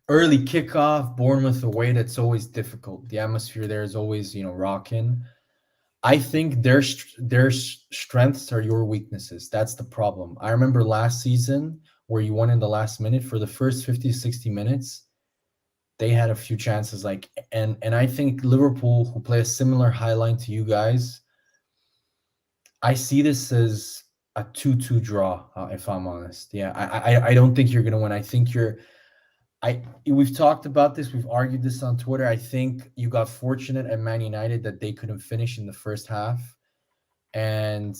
Speaker 3: Early kickoff, Bournemouth away, that's always difficult. The atmosphere there is always, rocking. I think their strengths are your weaknesses. That's the problem. I remember last season where you won in the last minute for the first 50, 60 minutes. They had a few chances and I think Liverpool, who play a similar high line to you guys, I see this as a 2-2 draw, if I'm honest. Yeah, I don't think you're going to win. I think we've talked about this. We've argued this on Twitter. I think you got fortunate at Man United that they couldn't finish in the first half. And,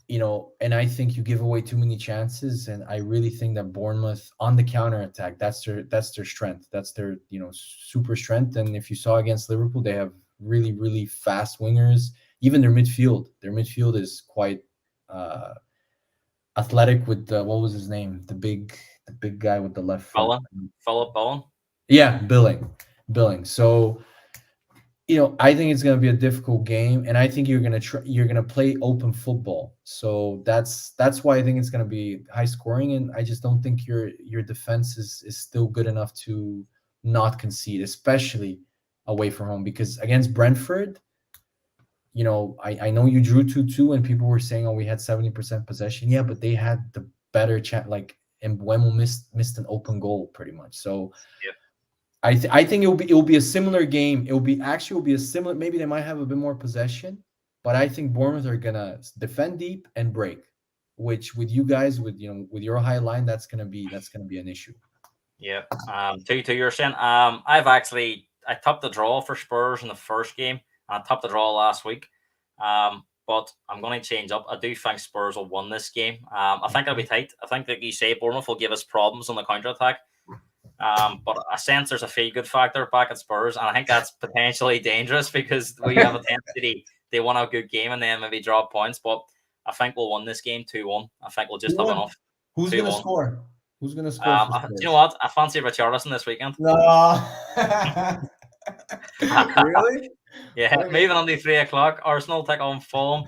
Speaker 3: and I think you give away too many chances. And I really think that Bournemouth on the counterattack, that's their strength. That's their, super strength. And if you saw against Liverpool, they have really, really fast wingers. Even their midfield is quite athletic with what was his name? The big guy with the left foot.
Speaker 2: Philip Bowen.
Speaker 3: Yeah, Billing. So, I think it's going to be a difficult game, and I think you're going to play open football. So that's why I think it's going to be high scoring, and I just don't think your defense is still good enough to not concede, especially away from home. Because against Brentford, I know you drew 2-2, and people were saying, "Oh, we had 70% possession." Yeah, but they had the better chance. And Buemo missed an open goal pretty much. So
Speaker 2: yeah.
Speaker 3: I think it will be a similar game. It will be a similar. Maybe they might have a bit more possession, but I think Bournemouth are gonna defend deep and break. Which with you guys, with your high line, that's gonna be an issue.
Speaker 2: Yeah. 2-2 you're saying. I topped the draw for Spurs in the first game, and I topped the draw last week. But I'm going to change up. I do think Spurs will win this game. I think it'll be tight. I think, like you say, Bournemouth will give us problems on the counter-attack. But I sense there's a feel-good factor back at Spurs, and I think that's potentially dangerous because we have a tendency they want a good game and then maybe drop points. But I think we'll win this game 2-1. I think we'll just have enough.
Speaker 3: Who's going to score? Who's going to score?
Speaker 2: Do you know what? I fancy Richarlison this weekend.
Speaker 3: No. Really?
Speaker 2: Yeah, moving on to 3 o'clock. Arsenal take on Fulham.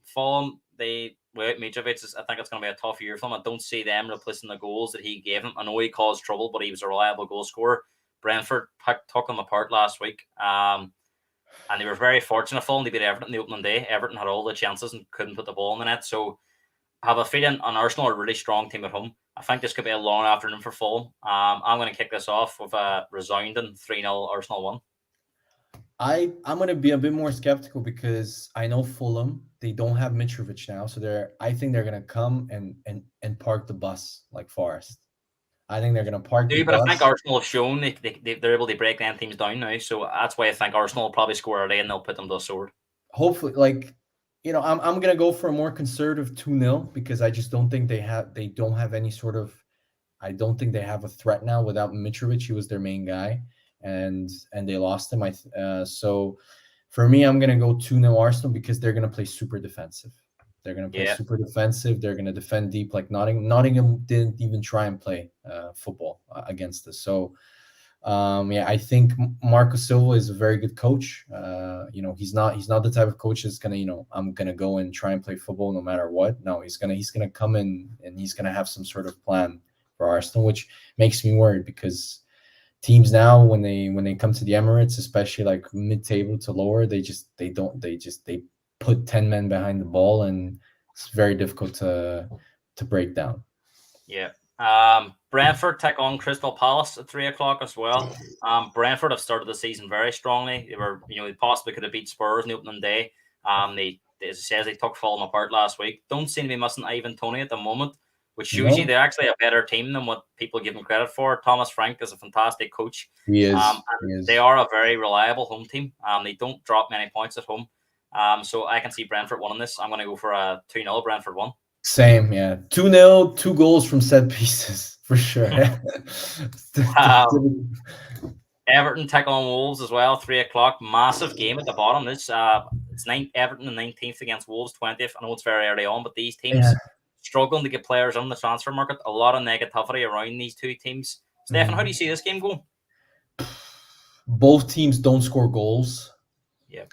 Speaker 2: Fulham, without Mitrovic, I think it's going to be a tough year for them. I don't see them replacing the goals that he gave them. I know he caused trouble, but he was a reliable goal scorer. Brentford took them apart last week. And they were very fortunate. Fulham, they beat Everton the opening day. Everton had all the chances and couldn't put the ball in the net. So I have a feeling on Arsenal are a really strong team at home. I think this could be a long afternoon for Fulham. I'm going to kick this off with a resounding 3-0 Arsenal 1.
Speaker 3: I'm going to be a bit more skeptical because I know Fulham, they don't have Mitrovic now. So I think they're going to come and park the bus like Forest. I think they're gonna park the
Speaker 2: Do, but I think
Speaker 3: bus.
Speaker 2: Arsenal have shown they're able to break them teams down now. So that's why I think Arsenal will probably score early and they'll put them to the sword.
Speaker 3: Hopefully, like I'm gonna go for a more conservative 2-0 because I just don't think they don't have any sort of. I don't think they have a threat now without Mitrovic. He was their main guy, and they lost him. So for me, I'm gonna go 2-0 Arsenal because they're gonna play super defensive. They're gonna play
Speaker 2: Yeah.
Speaker 3: super defensive. They're gonna defend deep like Nottingham. Nottingham didn't even try and play football against us. So yeah, I think Marco Silva is a very good coach. He's not the type of coach that's gonna, I'm gonna go and try and play football no matter what. No, he's gonna come in and he's gonna have some sort of plan for Arsenal, which makes me worried because teams now when they come to the Emirates, especially like mid-table to lower, they put 10 men behind the ball and it's very difficult to break down.
Speaker 2: Yeah. Brentford take on Crystal Palace at 3 o'clock as well. Brentford have started the season very strongly. They were, they possibly could have beat Spurs in the opening day. They, as it says, they took Fulham apart last week. Don't seem to be missing Ivan Toney at the moment, which shows you
Speaker 3: No.
Speaker 2: they're actually a better team than what people give them credit for. Thomas Frank is a fantastic coach.
Speaker 3: He is.
Speaker 2: And
Speaker 3: He is.
Speaker 2: they are a very reliable home team. They don't drop many points at home. So I can see Brentford winning this. I'm going to go for a 2-0 Brentford 1.
Speaker 3: Same, yeah. 2-0, 2 goals from set pieces for sure.
Speaker 2: Everton take on Wolves as well, 3 o'clock. Massive game at the bottom. It's Everton in 19th against Wolves 20th. I know it's very early on, but these teams struggling to get players on the transfer market. A lot of negativity around these two teams. Stefan, how do you see this game going?
Speaker 3: Both teams don't score goals.
Speaker 2: Yeah.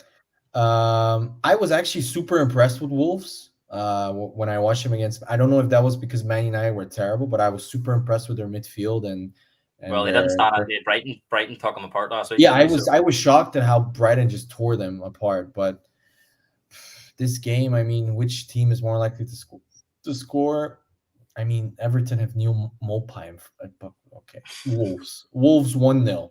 Speaker 3: I was actually super impressed with Wolves when I watched them against. I don't know if that was because Man United were terrible, but I was super impressed with their midfield and
Speaker 2: well, they didn't stand at Brighton took them apart last week.
Speaker 3: Yeah, I was shocked at how Brighton just tore them apart. But this game, I mean, which team is more likely to score? I mean, Everton have Neil Mopai. Okay, Wolves 1-0.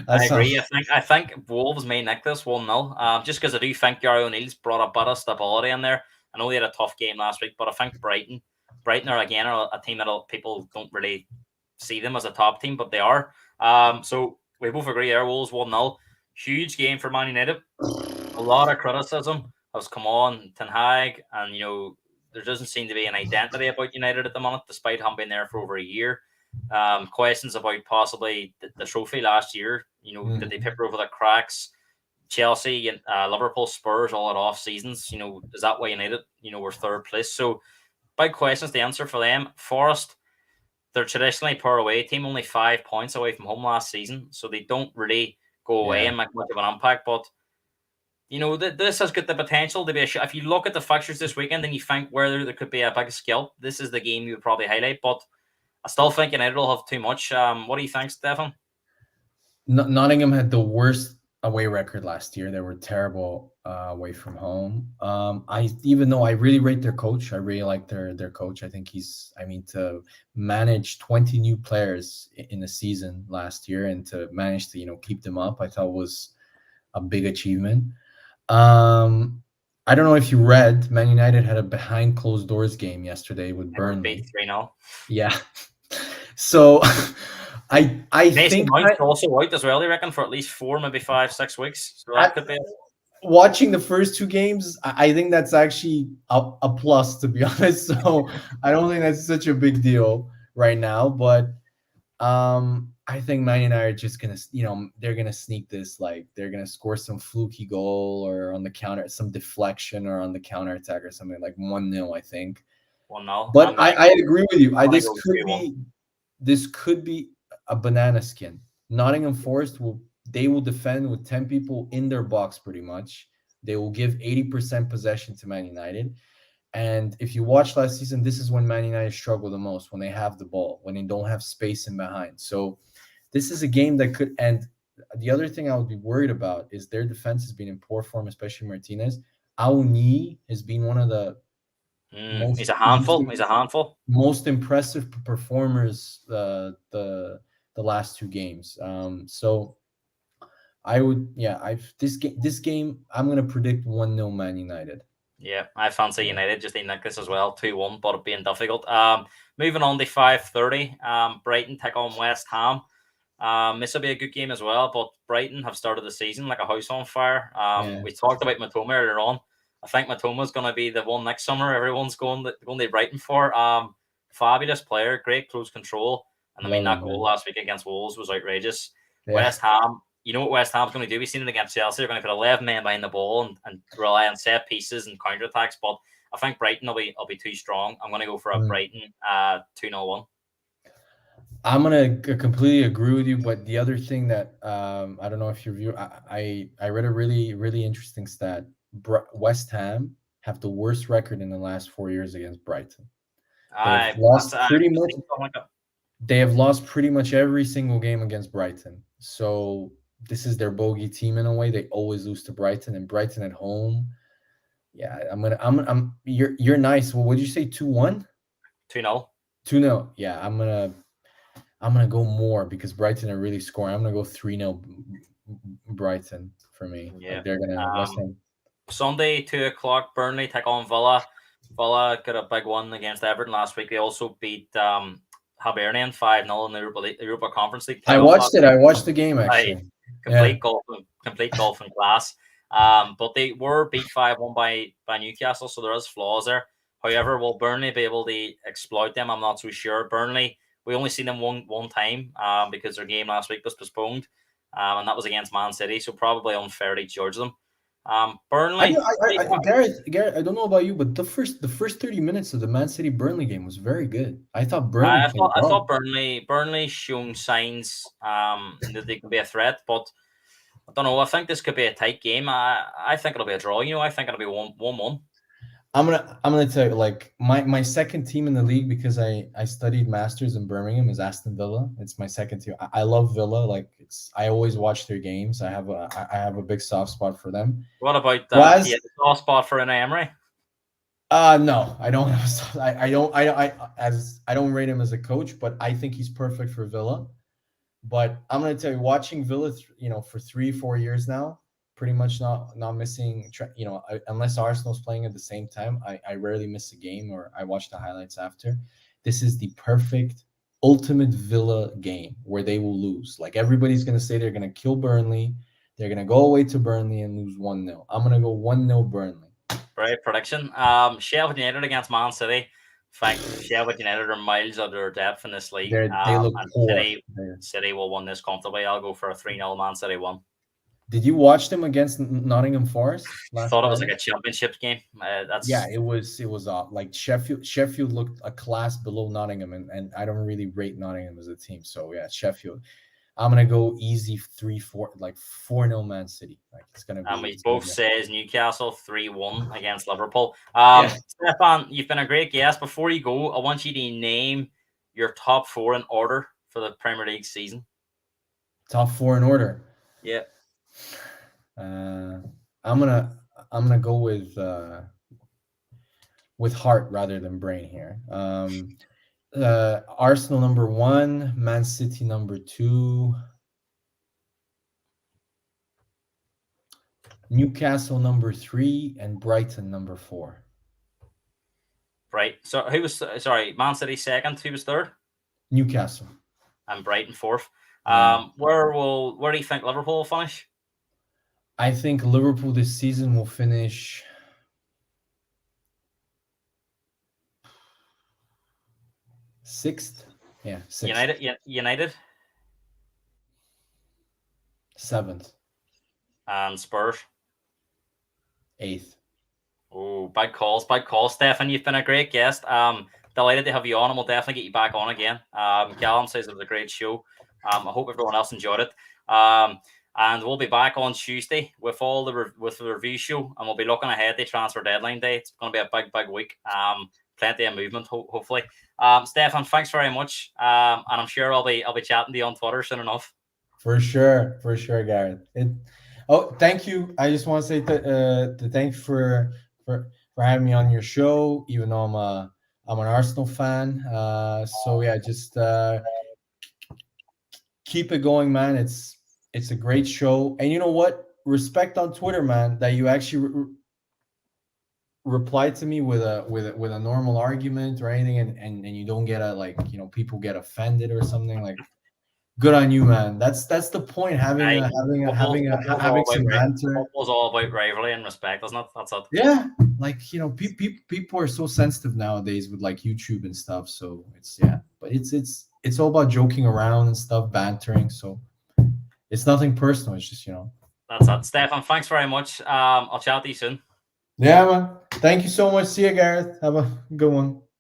Speaker 2: I agree. I think Wolves may nick this 1-0. Just because I do think Gary O'Neill's brought a bit of stability in there. I know they had a tough game last week, but I think Brighton are again a team that people don't really see them as a top team, but they are. So we both agree there. Wolves 1-0. Huge game for Man United. A lot of criticism has come on Ten Hag, and there doesn't seem to be an identity about United at the moment, despite having been there for over a year. Questions about possibly the trophy last year. Did they paper over the cracks? Chelsea and Liverpool, Spurs all at off seasons. Is that why United, were third place? So big questions to answer for them. Forest, they're traditionally a poor away team, only 5 points away from home last season, so they don't really go away and make much of an impact. But this has got the potential to be if you look at the fixtures this weekend and you think where there could be a big skill, this is the game you would probably highlight. But I still think United will have too much. What do you think, Stefan?
Speaker 3: Nottingham had the worst away record last year. They were terrible away from home. Even though I really rate their coach, I really like their coach. I think to manage 20 new players in a season last year and to manage to keep them up, I thought was a big achievement. I don't know if you read, Man United had a behind closed doors game yesterday with Burnley.
Speaker 2: 3-0.
Speaker 3: Yeah. So I think
Speaker 2: also out as well, they reckon, for at least 4, maybe 5, 6 weeks. So that could be
Speaker 3: watching the first 2 games. I think that's actually a plus, to be honest. So I don't think that's such a big deal right now. But I think Man United are just gonna, they're gonna sneak this. Like they're gonna score some fluky goal or on the counter, some deflection or on the counter attack or something like 1-0. I think
Speaker 2: 1-0.
Speaker 3: But I agree with you. This could be a banana skin. Nottingham Forest will defend with 10 people in their box pretty much. They will give 80% possession to Man United. And if you watch last season, this is when Man United struggle the most, when they have the ball, when they don't have space in behind. So this is a game that could end. The other thing I would be worried about is their defense has been in poor form, especially Martinez. Aouni has been one of the
Speaker 2: he's a handful.
Speaker 3: Most impressive performers the last 2 games. So I would, this game I'm gonna predict 1-0 Man United.
Speaker 2: Yeah, I fancy United just in like this as well, 2-1, but it being difficult. Moving on to 5:30. Brighton take on West Ham. This will be a good game as well, but Brighton have started the season like a house on fire.
Speaker 3: Yeah.
Speaker 2: We talked about Matoma earlier on. I think Matoma's going to be the one next summer everyone's going to Brighton for. Fabulous player, great close control, and I mean
Speaker 3: Love
Speaker 2: that
Speaker 3: him,
Speaker 2: goal
Speaker 3: man.
Speaker 2: last week against Wolves was outrageous.
Speaker 3: Yeah.
Speaker 2: West Ham, you know what West Ham's going to do? We've seen it against Chelsea. They're going to put 11 men behind the ball and rely on set pieces and counter attacks. But I think Brighton will be too strong. I'm going to go for a
Speaker 3: Mm.
Speaker 2: Brighton 2-0 win.
Speaker 3: I'm gonna completely agree with you, but the other thing that I don't know if you view, I read a really interesting stat. West Ham have the worst record in the last 4 years against Brighton. They have lost pretty much. They have lost pretty much every single game against Brighton. So this is their bogey team in a way. They always lose to Brighton, and Brighton at home. Yeah, I'm. You're nice. Well, what did you say? 2-1?
Speaker 2: 2-0.
Speaker 3: 2-0. Yeah, I'm gonna go more because Brighton are really scoring. I'm gonna go 3-0 Brighton for me.
Speaker 2: Yeah.
Speaker 3: Like they're gonna West Ham.
Speaker 2: Sunday, 2:00, Burnley take on Villa. Villa got a big one against Everton last week. They also beat Hibernian 5-0 in the Europa Conference League.
Speaker 3: I watched it. I watched the game actually.
Speaker 2: Complete golf in class. But they were beat 5-1 by Newcastle, so there is flaws there. However, will Burnley be able to exploit them? I'm not so sure. Burnley, we only seen them one time because their game last week was postponed, and that was against Man City, so probably unfair to judge them. Burnley.
Speaker 3: Gareth, I don't know about you, but the first 30 minutes of the Man City Burnley game was very good. I thought Burnley.
Speaker 2: I thought Burnley shown signs that they could be a threat, but I don't know. I think this could be a tight game. I think it'll be a draw. I think it'll be 1-1.
Speaker 3: I'm gonna tell you, like my second team in the league, because I studied masters in Birmingham, is Aston Villa. It's my second team. I love Villa. Like I always watch their games. I have a big soft spot for them.
Speaker 2: What about the soft spot for an Emery?
Speaker 3: No, I don't. I don't rate him as a coach, but I think he's perfect for Villa. But I'm gonna tell you, watching Villa, for 3-4 years now, pretty much not missing, unless Arsenal's playing at the same time. I rarely miss a game, or I watch the highlights after. This is the perfect, ultimate Villa game where they will lose. Like everybody's going to say they're going to kill Burnley. They're going to go away to Burnley and lose 1-0. I'm going to go 1-0 Burnley.
Speaker 2: Right, prediction. Sheffield United against Man City. In fact, Sheffield United are miles out of their depth in this league.
Speaker 3: They look poor.
Speaker 2: City will win this comfortably. I'll go for a 3-0 Man City win.
Speaker 3: Did you watch them against Nottingham Forest?
Speaker 2: I thought it was like a championship game.
Speaker 3: It was off. Like Sheffield looked a class below Nottingham, and I don't really rate Nottingham as a team. So yeah, Sheffield. I'm gonna go easy 3-4, like 4-0 Man City. Like it's gonna be.
Speaker 2: And we both says Newcastle 3-1 against Liverpool. Stefan, you've been a great guest. Before you go, I want you to name your top 4 in order for the Premier League season.
Speaker 3: Top 4 in order.
Speaker 2: Yeah.
Speaker 3: I'm gonna go with heart rather than brain here. Arsenal number 1, Man City number 2, Newcastle number 3, and Brighton number 4.
Speaker 2: Right. So who was Man City second? Who was third?
Speaker 3: Newcastle.
Speaker 2: And Brighton fourth.
Speaker 3: Yeah.
Speaker 2: Where do you think Liverpool will finish?
Speaker 3: I think Liverpool this season will finish 6th. Yeah, 6th.
Speaker 2: United.
Speaker 3: 7th.
Speaker 2: And Spurs.
Speaker 3: 8th.
Speaker 2: Oh, big calls. Stefan, you've been a great guest. Delighted to have you on, and we'll definitely get you back on again. Callum says it was a great show. I hope everyone else enjoyed it. And we'll be back on Tuesday with with the review show, and we'll be looking ahead to transfer deadline day. It's going to be a big week. Plenty of movement, hopefully. Stefan, thanks very much. And I'm sure I'll be chatting to you on Twitter soon enough.
Speaker 3: For sure, Gareth. Thank you. I just want to say to thank you for having me on your show, even though I'm an Arsenal fan. So yeah, just keep it going, man. It's a great show, and you know what? Respect on Twitter, man. That you actually reply to me with a normal argument or anything, and you don't get a, like, people get offended or something, like, good on you, man. That's the point. Having having some banter.
Speaker 2: Football's all about rivalry and respect, isn't it? That's it.
Speaker 3: Yeah, like, people are so sensitive nowadays with, like, YouTube and stuff. So but it's all about joking around and stuff, bantering. So it's nothing personal. It's just
Speaker 2: That's it. Stefan, thanks very much. I'll chat to you soon.
Speaker 3: Yeah, man. Thank you so much. See you, Gareth. Have a good one.